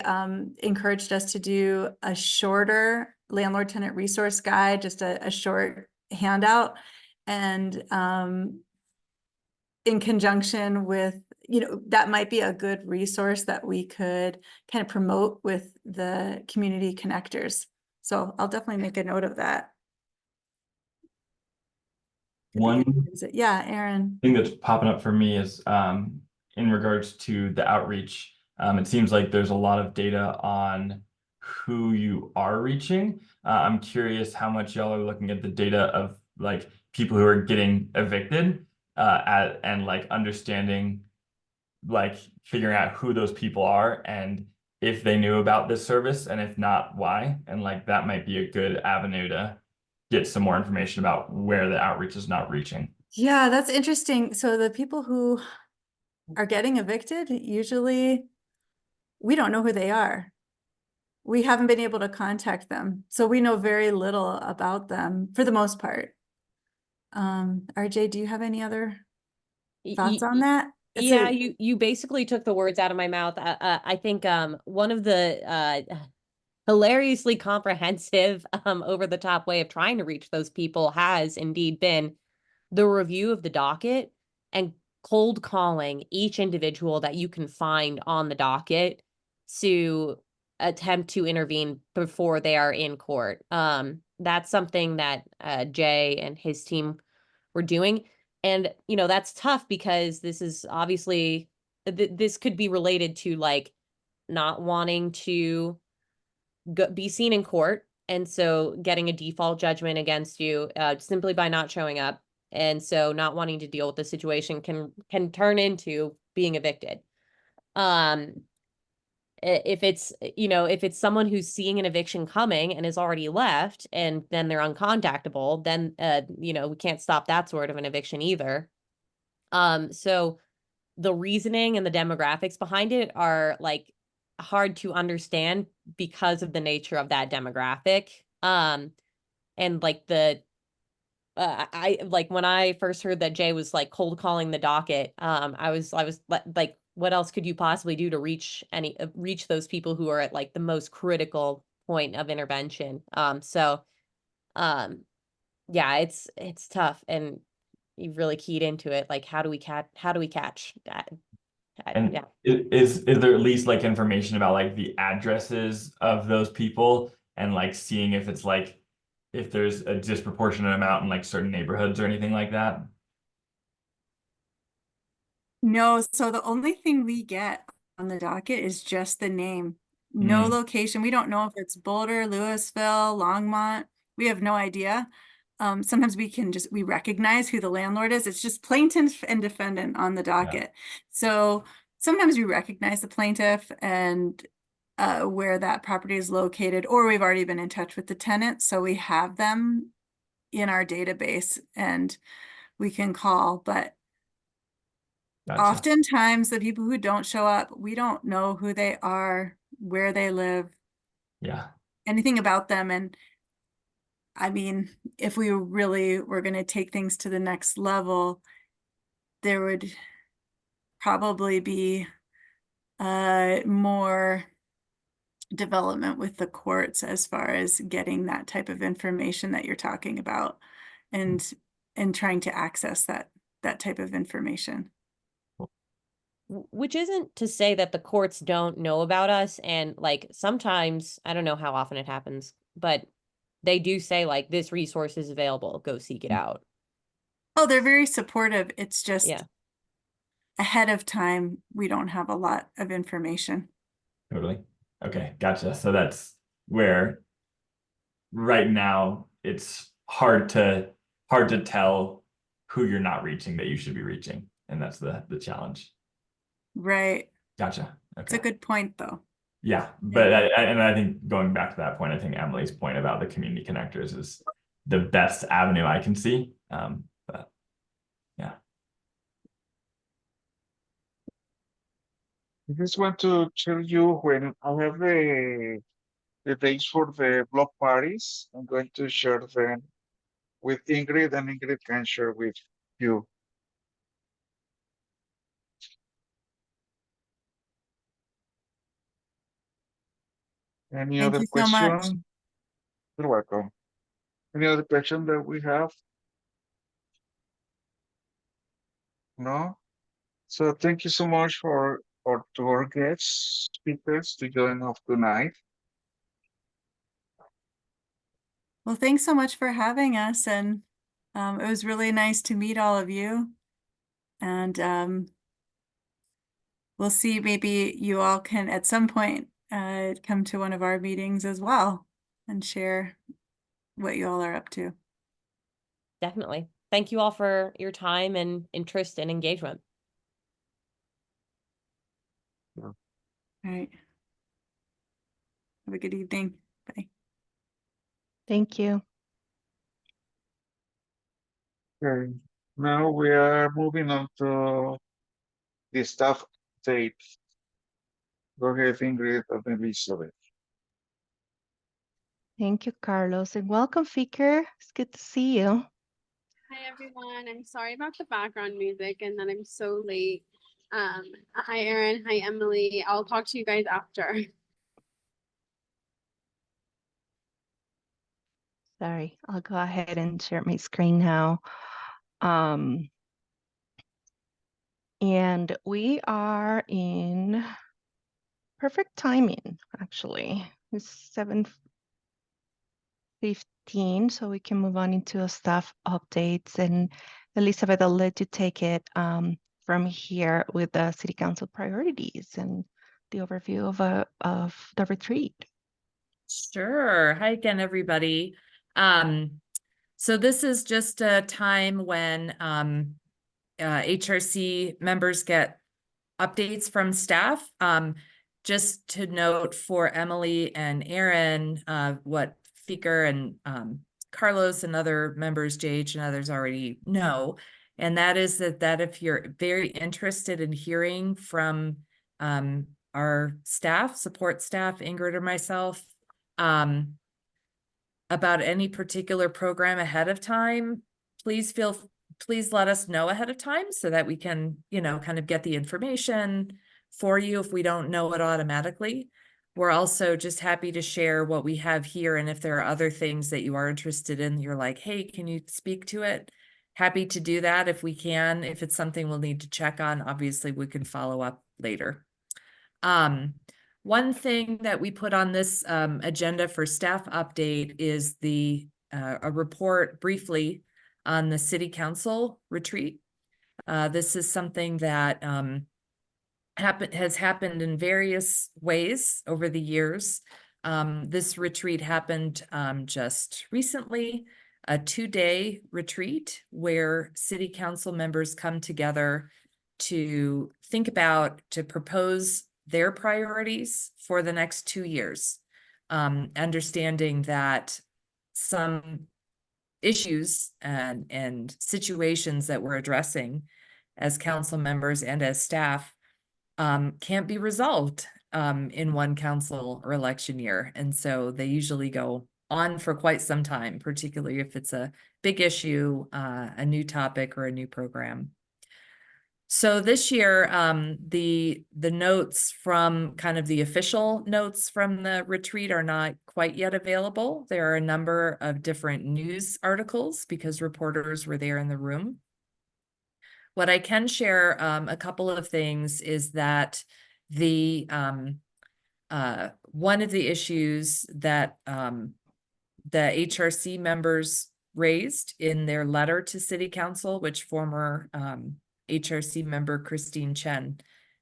encouraged us to do a shorter landlord tenant resource guide, just a short handout. And in conjunction with, that might be a good resource that we could kind of promote with the community connectors. So I'll definitely make a note of that. One Yeah, Aaron. thing that's popping up for me is in regards to the outreach. It seems like there's a lot of data on who you are reaching. I'm curious how much y'all are looking at the data of like people who are getting evicted and like understanding, like figuring out who those people are and if they knew about this service, and if not, why. And like that might be a good avenue to get some more information about where the outreach is not reaching. Yeah, that's interesting. So the people who are getting evicted, usually we don't know who they are. We haven't been able to contact them. So we know very little about them for the most part. RJ, do you have any other thoughts on that? Yeah, you basically took the words out of my mouth. I think one of the hilariously comprehensive, over the top way of trying to reach those people has indeed been the review of the docket and cold calling each individual that you can find on the docket to attempt to intervene before they are in court. That's something that Jay and his team were doing. And, that's tough because this is obviously, this could be related to like not wanting to be seen in court. And so getting a default judgment against you simply by not showing up. And so not wanting to deal with the situation can turn into being evicted. If it's someone who's seeing an eviction coming and is already left and then they're uncontactable, then we can't stop that sort of an eviction either. So the reasoning and the demographics behind it are like hard to understand because of the nature of that demographic. And like I like when I first heard that Jay was like cold calling the docket, I was like, what else could you possibly do to reach those people who are at like the most critical point of intervention? Yeah, it's tough, and you really keyed into it. Like, how do we catch that? And Yeah. is there at least like information about like the addresses of those people and like seeing if it's like if there's a disproportionate amount in like certain neighborhoods or anything like that? No, so the only thing we get on the docket is just the name. No location. We don't know if it's Boulder, Louisville, Longmont. We have no idea. sometimes we recognize who the landlord is. It's just plaintiff and defendant on the docket. So sometimes we recognize the plaintiff and where that property is located, or we've already been in touch with the tenant, so we have them in our database and we can call. But Gotcha. oftentimes the people who don't show up, we don't know who they are, where they live, Yeah. anything about them. And I mean, if we really were going to take things to the next level, there would probably be more development with the courts as far as getting that type of information that you're talking about, and trying to access that type of information. Which isn't to say that the courts don't know about us, and like sometimes, I don't know how often it happens, but they do say like this resource is available, go seek it out. Oh, they're very supportive. It's just Yeah. ahead of time, we don't have a lot of information. Totally. Okay, gotcha. So that's where right now it's hard to tell who you're not reaching that you should be reaching. And that's the challenge. Right. Gotcha. It's a Okay. good point though. Yeah, but I think going back to that point, I think Emily's point about the community connectors is the best avenue I can see. But yeah. I just want to tell you when I have the dates for the block parties, I'm going to share them with Ingrid, and Ingrid can share with you. Any Thank other you so much. question? You're welcome. Any other question that we have? No? So thank you so much for to our guests, speakers to join us tonight. Well, thanks so much for having us, and it was really nice to meet all of you. And we'll see, maybe you all can at some point come to one of our meetings as well and share what you all are up to. Definitely. Thank you all for your time and interest and engagement. All right. Have a good evening. Bye. Thank you. Okay. Now we are moving on to the staff update. Go ahead, Ingrid and Elizabeth. Thank you, Carlos, and welcome, Fikir. It's good to see you. Hi everyone, I'm sorry about the background music and that I'm so late. Hi Erin, hi Emily. I'll talk to you guys after. Sorry, I'll go ahead and share my screen now. And we are in perfect timing, actually. It's 7:15, so we can move on into a staff updates. And Elizabeth, I'll let you take it from here with the City Council priorities and the overview of the retreat. Sure. Hi again, everybody. So this is just a time when HRC members get updates from staff. Just to note for Emily and Aaron, what Fikir and Carlos and other members, JH and others already know, and that is that if you're very interested in hearing from our staff, support staff, Ingrid or myself, about any particular program ahead of time, please let us know ahead of time so that we can, kind of get the information for you if we don't know it automatically. We're also just happy to share what we have here. And if there are other things that you are interested in, you're like, hey, can you speak to it? Happy to do that if we can. If it's something we'll need to check on, obviously we can follow up later. One thing that we put on this agenda for staff update is a report briefly on the City Council retreat. This is something that has happened in various ways over the years. This retreat happened just recently. a 2-day retreat where city council members come together to think about, to propose their priorities for the next 2 years. Understanding that some issues and situations that we're addressing as council members and as staff can't be resolved in one council or election year. And so they usually go on for quite some time, particularly if it's a big issue, a new topic, or a new program. So this year, the notes from kind of the official notes from the retreat are not quite yet available. There are a number of different news articles because reporters were there in the room. What I can share, a couple of things, is that the one of the issues that the HRC members raised in their letter to City Council, which former HRC member Christine Chen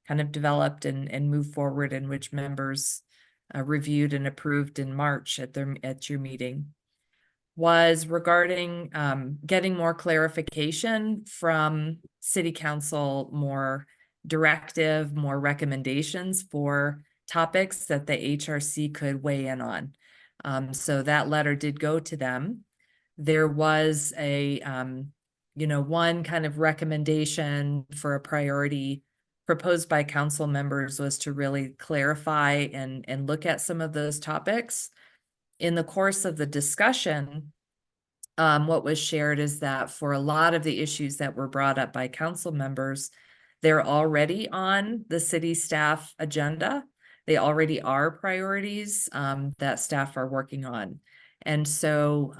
kind of developed and moved forward, and which members reviewed and approved in March at your meeting, was regarding getting more clarification from City Council, more directive, more recommendations for topics that the HRC could weigh in on. So that letter did go to them. There was a one kind of recommendation for a priority proposed by council members was to really clarify and look at some of those topics. In the course of the discussion, what was shared is that for a lot of the issues that were brought up by council members, they're already on the city staff agenda. They already are priorities that staff are working on. And so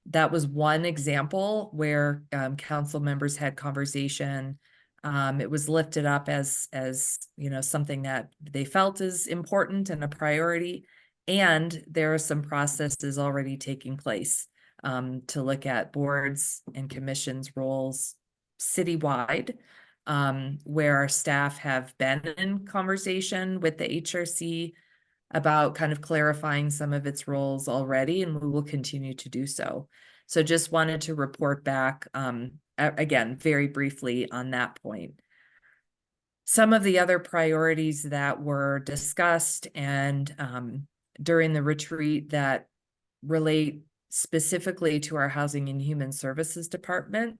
that was one example where council members had conversation. It was lifted up as something that they felt is important and a priority. And there are some processes already taking place to look at boards and commissions roles citywide, where our staff have been in conversation with the HRC about kind of clarifying some of its roles already, and we will continue to do so. So just wanted to report back, again, very briefly on that point. Some of the other priorities that were discussed and during the retreat that relate specifically to our Housing and Human Services Department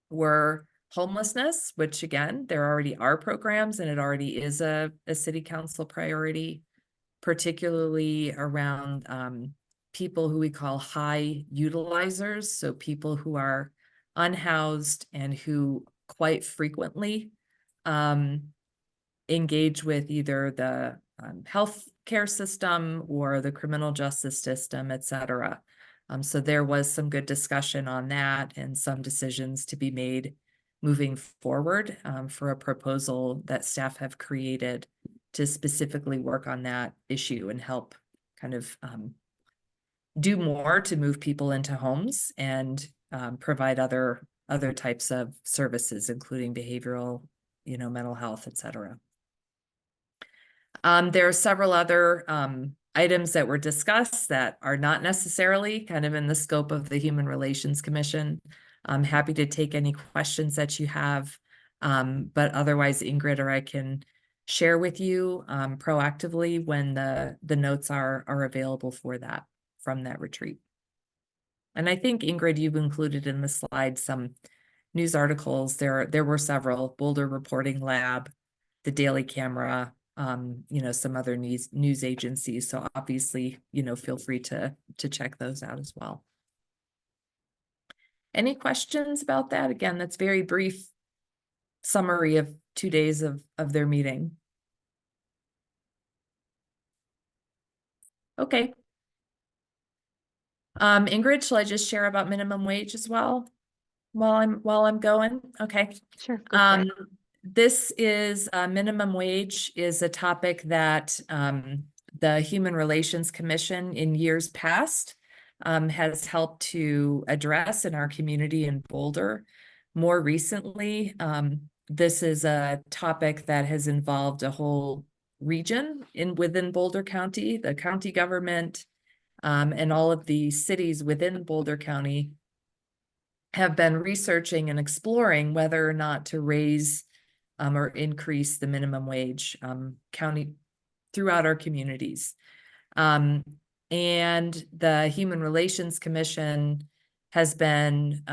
were homelessness, which again, there already are programs and it already is a city council priority, particularly around people who we call high utilizers. So people who are unhoused and who quite frequently engage with either the health care system or the criminal justice system, et cetera. So there was some good discussion on that and some decisions to be made moving forward for a proposal that staff have created to specifically work on that issue and help kind of do more to move people into homes and provide other types of services, including behavioral, mental health, et cetera. There are several other items that were discussed that are not necessarily kind of in the scope of the Human Relations Commission. I'm happy to take any questions that you have, but otherwise Ingrid or I can share with you proactively when the notes are available for that from that retreat. And I think, Ingrid, you've included in the slide some news articles. There were several: Boulder Reporting Lab, the Daily Camera, some other news agencies. So obviously, feel free to check those out as well. Any questions about that? Again, that's very brief summary of 2 days of their meeting. Okay. Ingrid, shall I just share about minimum wage as well while I'm going? Okay. Sure. Go for it. This is minimum wage is a topic that the Human Relations Commission in years past has helped to address in our community in Boulder. More recently, this is a topic that has involved a whole region within Boulder County, the county government, And all of the cities within Boulder County have been researching and exploring whether or not to raise or increase the minimum wage county throughout our communities. And the Human Relations Commission has been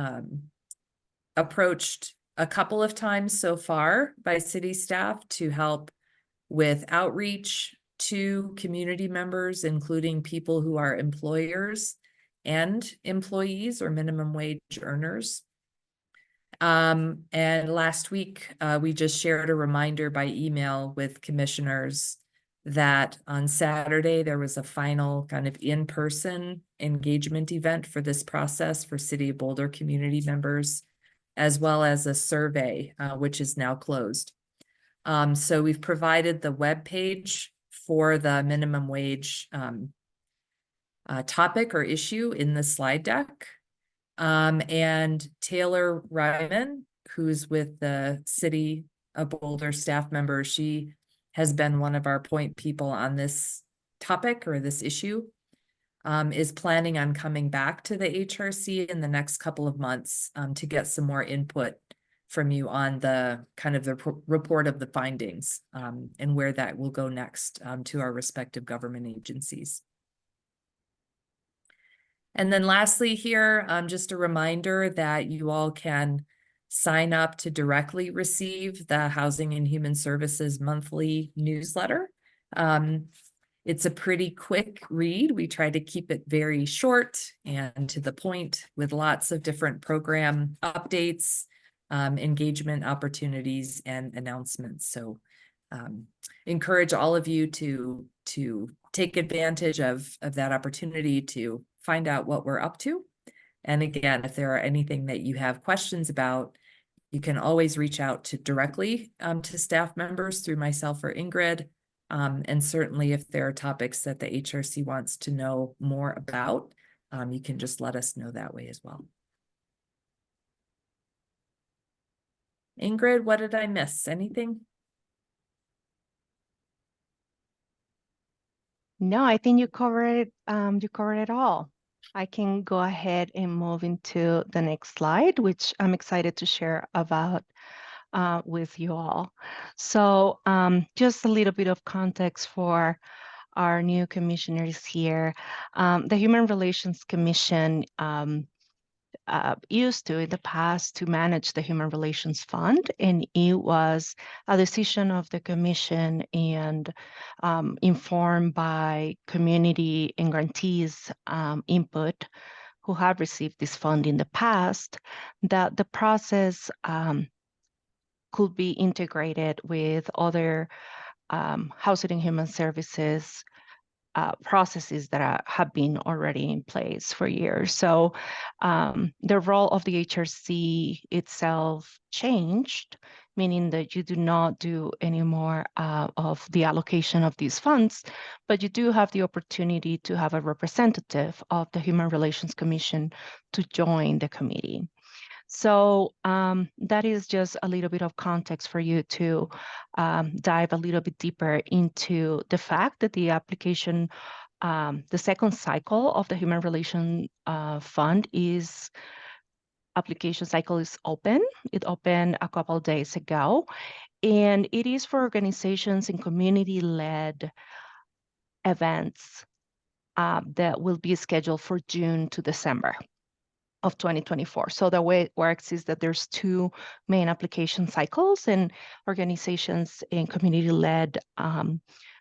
approached a couple of times so far by city staff to help with outreach to community members, including people who are employers and employees or minimum wage earners. And last week, we just shared a reminder by email with commissioners that on Saturday, there was a final kind of in-person engagement event for this process for City of Boulder community members, as well as a survey, which is now closed. So we've provided the webpage for the minimum wage topic or issue in the slide deck. And Taylor Ryman, who's with the City of Boulder staff member, she has been one of our point people on this topic or this issue, is planning on coming back to the HRC in the next couple of months to get some more input from you on the kind of the report of the findings and where that will go next to our respective government agencies. And then lastly here, just a reminder that you all can sign up to directly receive the Housing and Human Services monthly newsletter. It's a pretty quick read. We try to keep it very short and to the point with lots of different program updates, engagement opportunities, and announcements. So encourage all of you to take advantage of that opportunity to find out what we're up to. And again, if there are anything that you have questions about, you can always reach out to directly to staff members through myself or Ingrid. And certainly if there are topics that the HRC wants to know more about, you can just let us know that way as well. Ingrid, what did I miss? Anything? No, I think you covered it all. I can go ahead and move into the next slide, which I'm excited to share about with you all. So just a little bit of context for our new commissioners here. The Human Relations Commission used to in the past to manage the Human Relations Fund, and it was a decision of the commission and informed by community and grantees input who have received this fund in the past, that the process could be integrated with other housing and human services processes that have been already in place for years. So the role of the HRC itself changed, meaning that you do not do any more of the allocation of these funds, but you do have the opportunity to have a representative of the Human Relations Commission to join the committee. So that is just a little bit of context for you to dive a little bit deeper into the fact that the application, the second cycle of the Human Relations Fund application cycle is open. It opened a couple of days ago, and it is for organizations and community-led events that will be scheduled for June to December of 2024. So the way it works is that there's two main application cycles, and organizations and community-led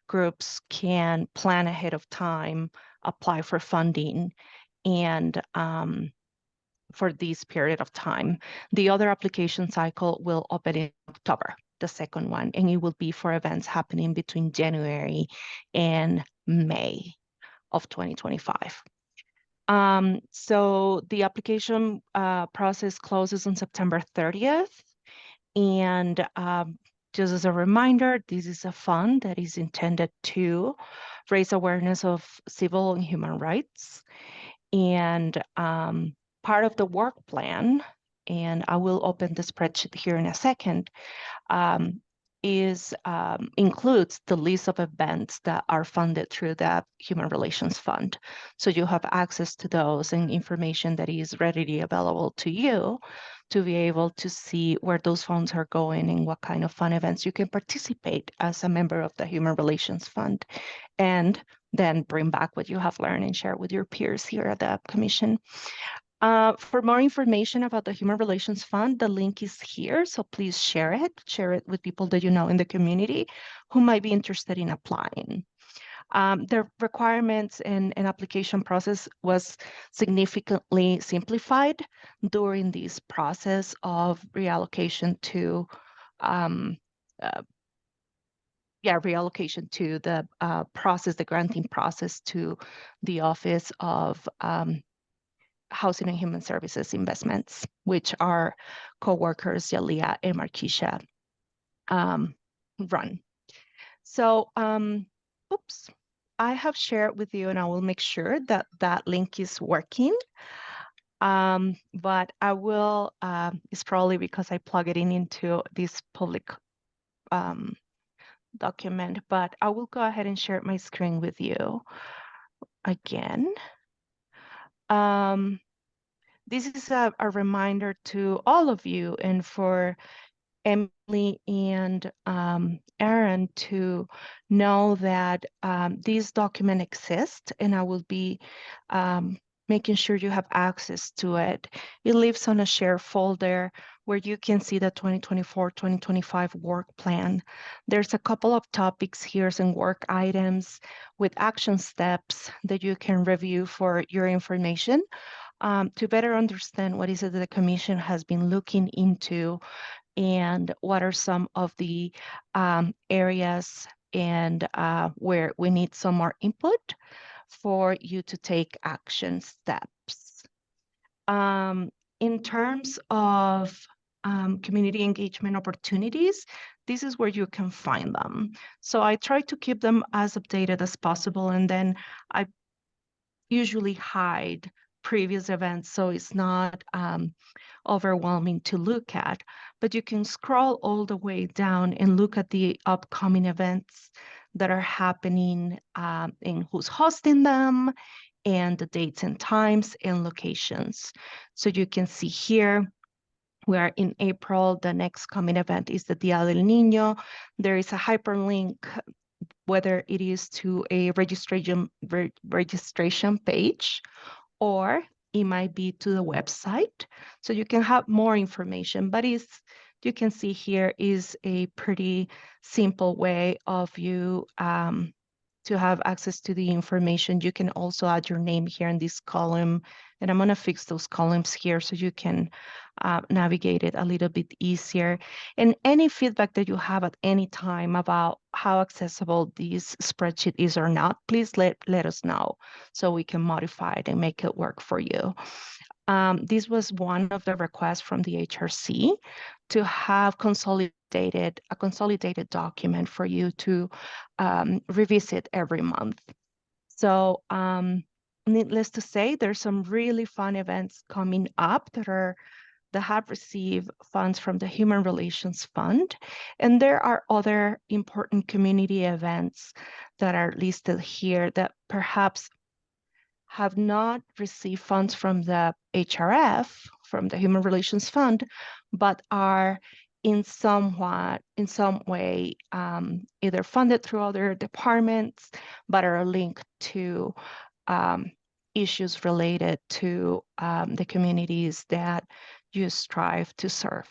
groups can plan ahead of time, apply for funding, and for this period of time. The other application cycle will open in October, the second one, and it will be for events happening between January and May of 2025. So the application process closes on September 30th. And just as a reminder, this is a fund that is intended to raise awareness of civil and human rights. And part of the work plan, and I will open the spreadsheet here in a second, includes the list of events that are funded through the Human Relations Fund. So you have access to those and information that is readily available to you to be able to see where those funds are going and what kind of fun events you can participate as a member of the Human Relations Fund, and then bring back what you have learned and share with your peers here at the Commission. For more information about the Human Relations Fund, the link is here, so please share it with people that you know in the community who might be interested in applying. The requirements and application process was significantly simplified during this process of reallocation to reallocation to the process, the granting process to the Office of Housing and Human Services Investments, which our co-workers Yalia and Markeisha run. So, oops, I have shared with you, and I will make sure that that link is working. But I will, it's probably because I plug it into this public document, but I will go ahead and share my screen with you again. This is a reminder to all of you and for Emily and Aaron to know that this document exists, and I will be making sure you have access to it. It lives on a share folder where you can see the 2024-2025 work plan. There's a couple of topics here and work items with action steps that you can review for your information. To better understand what is it that the Commission has been looking into and what are some of the areas and where we need some more input for you to take action steps. In terms of community engagement opportunities, this is where you can find them. So I try to keep them as updated as possible, and then I usually hide previous events so it's not overwhelming to look at, but you can scroll all the way down and look at the upcoming events that are happening and who's hosting them and the dates and times and locations. So you can see here where in April, the next coming event is the Dia del Niño. There is a hyperlink, whether it is to a registration page, or it might be to the website. So you can have more information, but you can see here is a pretty simple way of you to have access to the information. You can also add your name here in this column, and I'm gonna fix those columns here so you can navigate it a little bit easier. And any feedback that you have at any time about how accessible this spreadsheet is or not, please let us know so we can modify it and make it work for you. This was one of the requests from the HRC to have a consolidated document for you to revisit every month. So needless to say, there's some really fun events coming up that have received funds from the Human Relations Fund. And there are other important community events that are listed here that perhaps have not received funds from the HRF, from the Human Relations Fund, but are in some way either funded through other departments, but are linked to issues related to the communities that you strive to serve.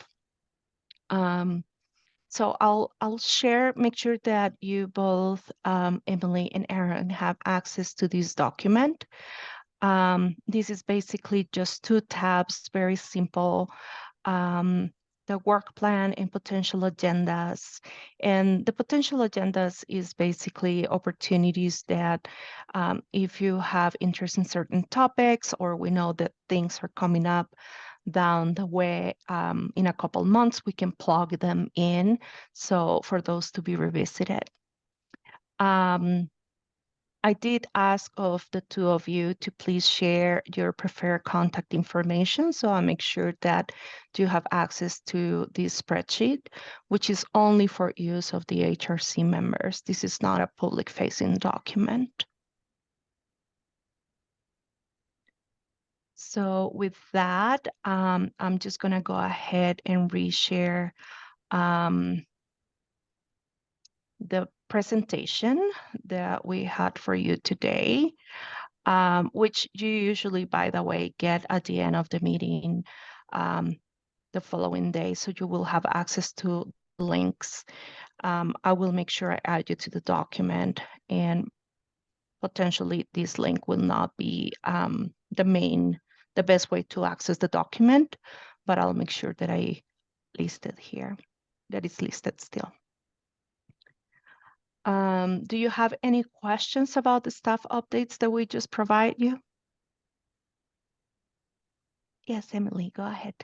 So I'll share, make sure that you both, Emily and Aaron, have access to this document. This is basically just 2 tabs, very simple. The work plan and potential agendas. And the potential agendas is basically opportunities that if you have interest in certain topics, or we know that things are coming up down the way in a couple months, we can plug them in. So for those to be revisited. I did ask of the two of you to please share your preferred contact information, so I'll make sure that you have access to this spreadsheet, which is only for use of the HRC members. This is not a public-facing document. So with that, I'm just going to go ahead and reshare the presentation that we had for you today, which you usually, by the way, get at the end of the meeting the following day. So you will have access to links. I will make sure I add you to the document, and potentially this link will not be the best way to access the document, but I'll make sure that I list it here, that it's listed still. Do you have any questions about the staff updates that we just provide you? Yes, Emily, go ahead.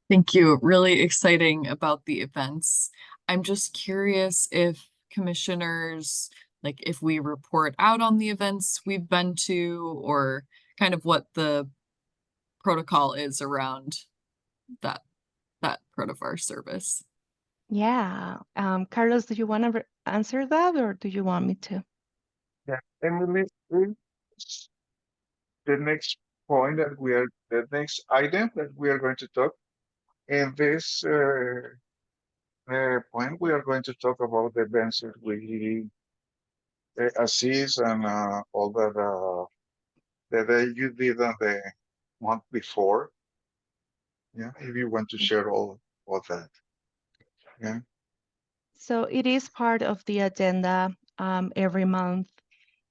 Thank you. Really exciting about the events. I'm just curious if commissioners, like if we report out on the events we've been to, or kind of what the protocol is around that part of our service. Yeah. Carlos, do you want to answer that, or do you want me to? Yeah, Emily, it's the next point that the next item that we are going to talk. In this point, we are going to talk about the events that we assist and all that you did on the month before. Yeah, if you want to share all that. Yeah. So it is part of the agenda every month.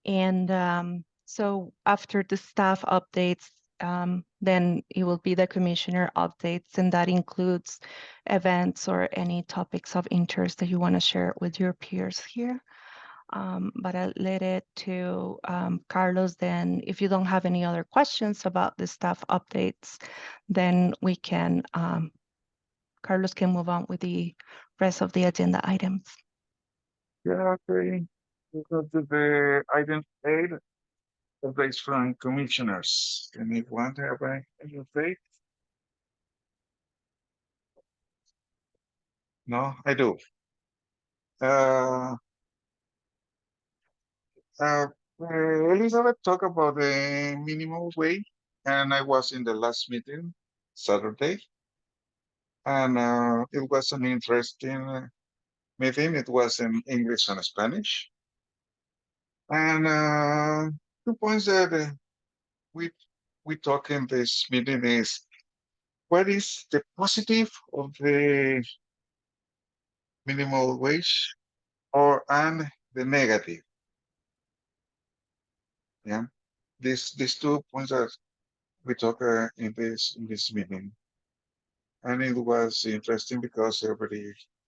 And so after the staff updates, then it will be the commissioner updates, and that includes events or any topics of interest that you want to share with your peers here. But I'll let it to Carlos. Then if you don't have any other questions about the staff updates, then we can, Carlos can move on with the rest of the agenda items. Yeah, okay. We go to the item 8, updates from commissioners. Anyone have any update? No, I do. Elizabeth talked about the minimum wage, and I was in the last meeting Saturday, and it was an interesting meeting. It was in English and Spanish, and 2 points that we talk in this meeting is what is the positive of the minimum wage and the negative. Yeah, these 2 points that we talk in this meeting, and it was interesting because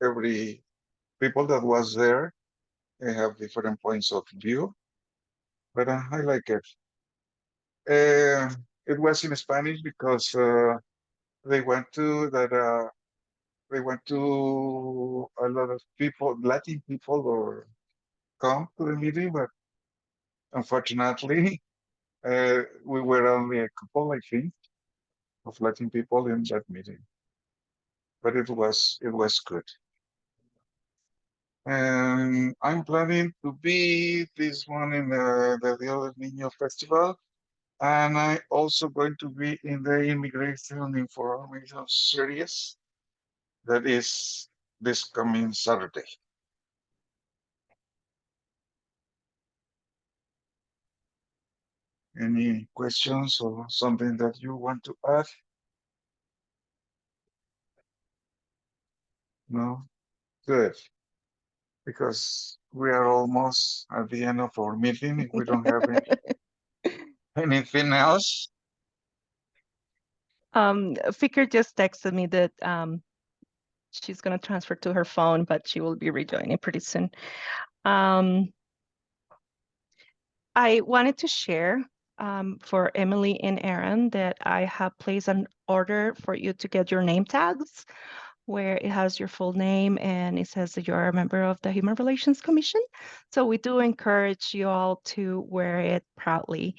every people that was there, they have different points of view, but I like it. It was in Spanish because they went to a lot of people, Latin people, or come to the meeting, but unfortunately, we were only a couple, I think, of Latin people in that meeting. But it was good. And I'm planning to be this one in the Dia del Niño Festival. And I also going to be in the Immigration Information Series that is this coming Saturday. Any questions or something that you want to add? No? Good. Because we are almost at the end of our meeting. If we don't have anything else. Fikir just texted me that she's going to transfer to her phone, but she will be rejoining pretty soon. I wanted to share for Emily and Aaron that I have placed an order for you to get your name tags where it has your full name and it says that you're a member of the Human Relations Commission. So we do encourage you all to wear it proudly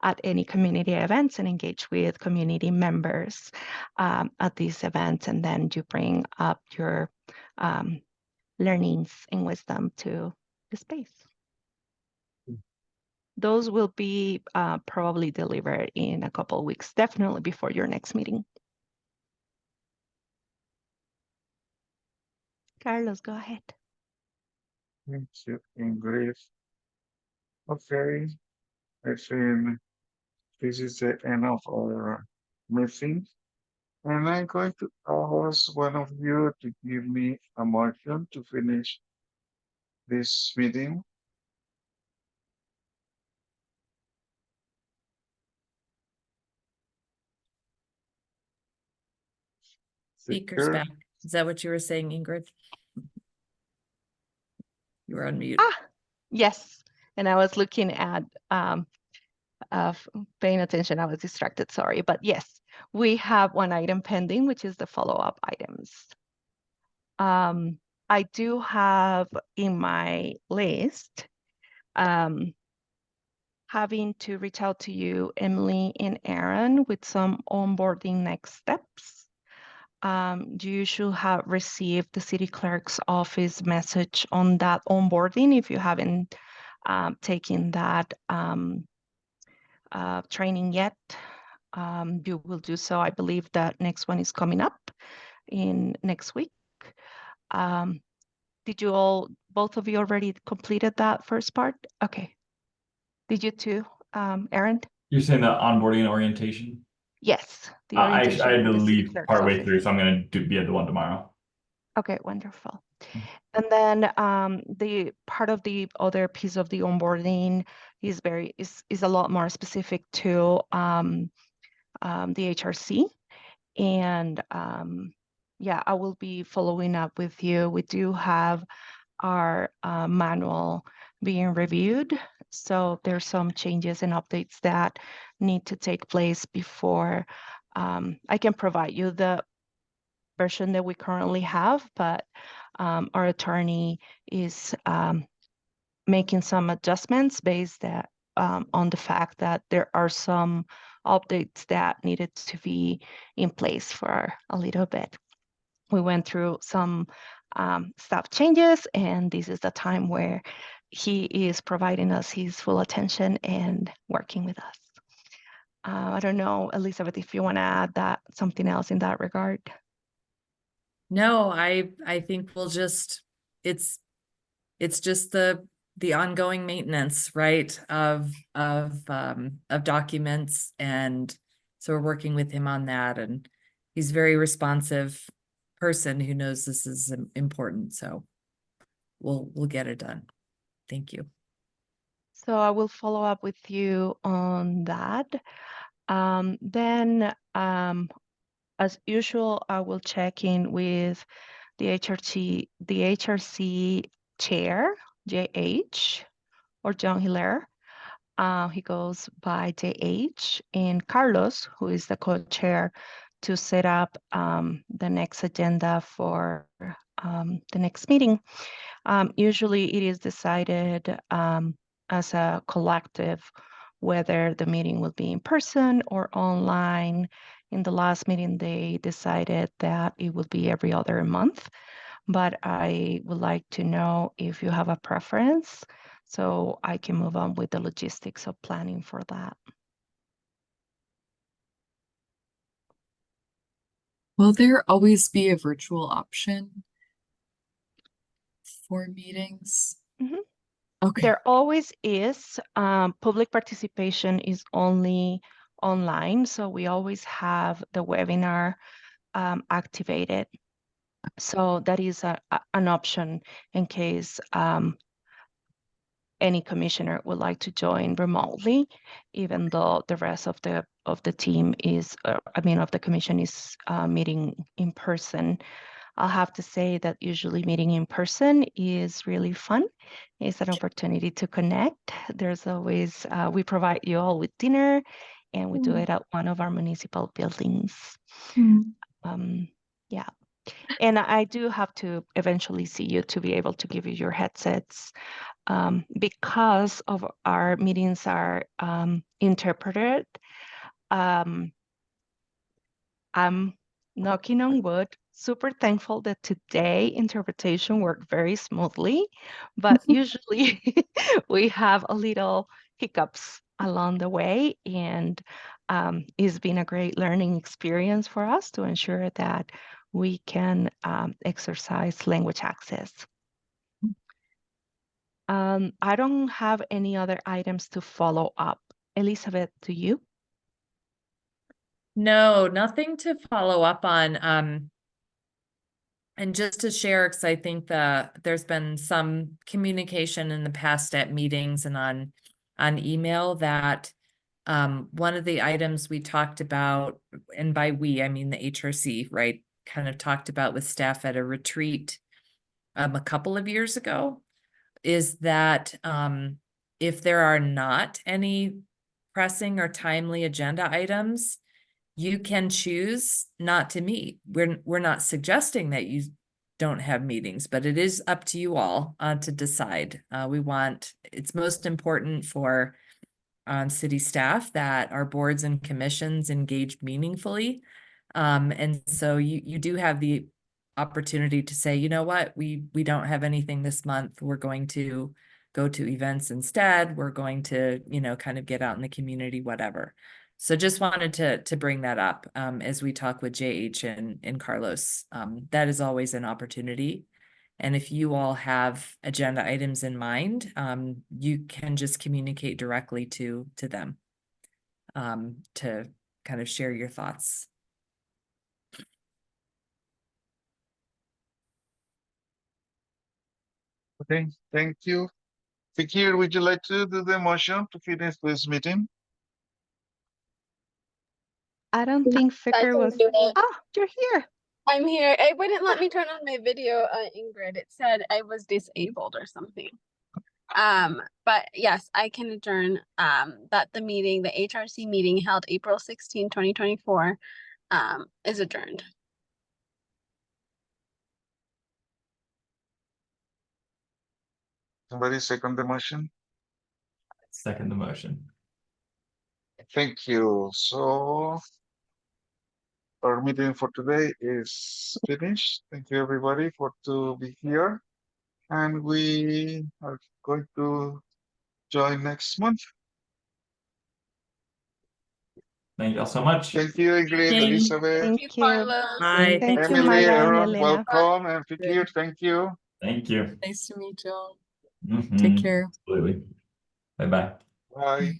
at any community events and engage with community members at these events. And then you bring up your learnings and wisdom to the space. Those will be probably delivered in a couple of weeks, definitely before your next meeting. Carlos, go ahead. Thank you, Ingrid. Okay, I think this is the end of our meeting. And I'm going to ask one of you to give me a motion to finish this meeting. Speaker's Speaker. back. Is that what you were saying, Ingrid? You were on mute. Yes, and I was looking at paying attention. I was distracted, sorry. But yes, we have one item pending, which is the follow-up items. I do have in my list having to reach out to you, Emily and Aaron, with some onboarding next steps. You should have received the city clerk's office message on that onboarding. If you haven't taken that training yet, you will do so. I believe that next one is coming up in next week. Did you all, both of you already completed that first part? Okay. Did you too, Aaron? You're saying the onboarding and orientation? Yes. The I orientation had to with the city leave clerk's partway office. through, so I'm gonna be at the one tomorrow. Okay, wonderful. And then the part of the other piece of the onboarding is a lot more specific to the HRC. And yeah, I will be following up with you. We do have our manual being reviewed. So there's some changes and updates that need to take place before I can provide you the version that we currently have, but our attorney is making some adjustments based on the fact that there are some updates that needed to be in place for a little bit. We went through some staff changes, and this is the time where he is providing us his full attention and working with us. I don't know, Elizabeth, if you want to add something else in that regard. No, I think we'll just, it's just the ongoing maintenance, right, of documents. And so we're working with him on that, and he's a very responsive person who knows this is important. So we'll get it done. Thank you. So I will follow up with you on that. Then, as usual, I will check in with the HRC chair, JH, or John Hilaire. He goes by JH, and Carlos, who is the co-chair, to set up the next agenda for the next meeting. Usually it is decided as a collective whether the meeting will be in person or online. In the last meeting, they decided that it would be every other month, but I would like to know if you have a preference so I can move on with the logistics of planning for that. Will there always be a virtual option for meetings? Mhm. Okay. There always is. Public participation is only online, so we always have the webinar activated. So that is an option in case any commissioner would like to join remotely, even though the rest of the team is, of the commission is meeting in person. I'll have to say that usually meeting in person is really fun. It's an opportunity to connect. There's always, we provide you all with dinner, and we do it at one of our municipal buildings. Yeah. And I do have to eventually see you to be able to give you your headsets. Because of our meetings are interpreted. I'm knocking on wood, super thankful that today interpretation worked very smoothly, but usually we have a little hiccups along the way, and it's been a great learning experience for us to ensure that we can exercise language access. I don't have any other items to follow up. Elizabeth, do you? No, nothing to follow up on. And just to share, because I think there's been some communication in the past at meetings and on email that one of the items we talked about, and by we, I mean the HRC, right, kind of talked about with staff at a retreat a couple of years ago, is that if there are not any pressing or timely agenda items, you can choose not to meet. We're not suggesting that you don't have meetings, but it is up to you all to decide. It's most important for city staff that our boards and commissions engage meaningfully. And so you do have the opportunity to say, you know what, we don't have anything this month. We're going to go to events instead. We're going to, kind of get out in the community, whatever. So just wanted to bring that up as we talk with JH and Carlos. That is always an opportunity. And if you all have agenda items in mind, you can just communicate directly to them to kind of share your thoughts. Okay, thank you. Fikir, would you like to do the motion to finish this meeting? I don't think I Fikir can was. do it. Oh, you're here. I'm here. It wouldn't let me turn on my video, Ingrid. It said I was disabled or something. But yes, I can adjourn that the HRC meeting held April 16, 2024, is adjourned. Somebody second the motion? Second the motion. Thank you. So our meeting for today is finished. Thank you everybody to be here. And we are going to join next month. Thank you all so much. Thank you, Ingrid, Thank- Elizabeth, Thank you. Carlos. Bye. Thank you, Emily, Maya and Aaron, Elena. welcome, and Fikir, thank you. Thank you. Nice to meet y'all. Mhm. Take care. Absolutely. Bye-bye. Bye.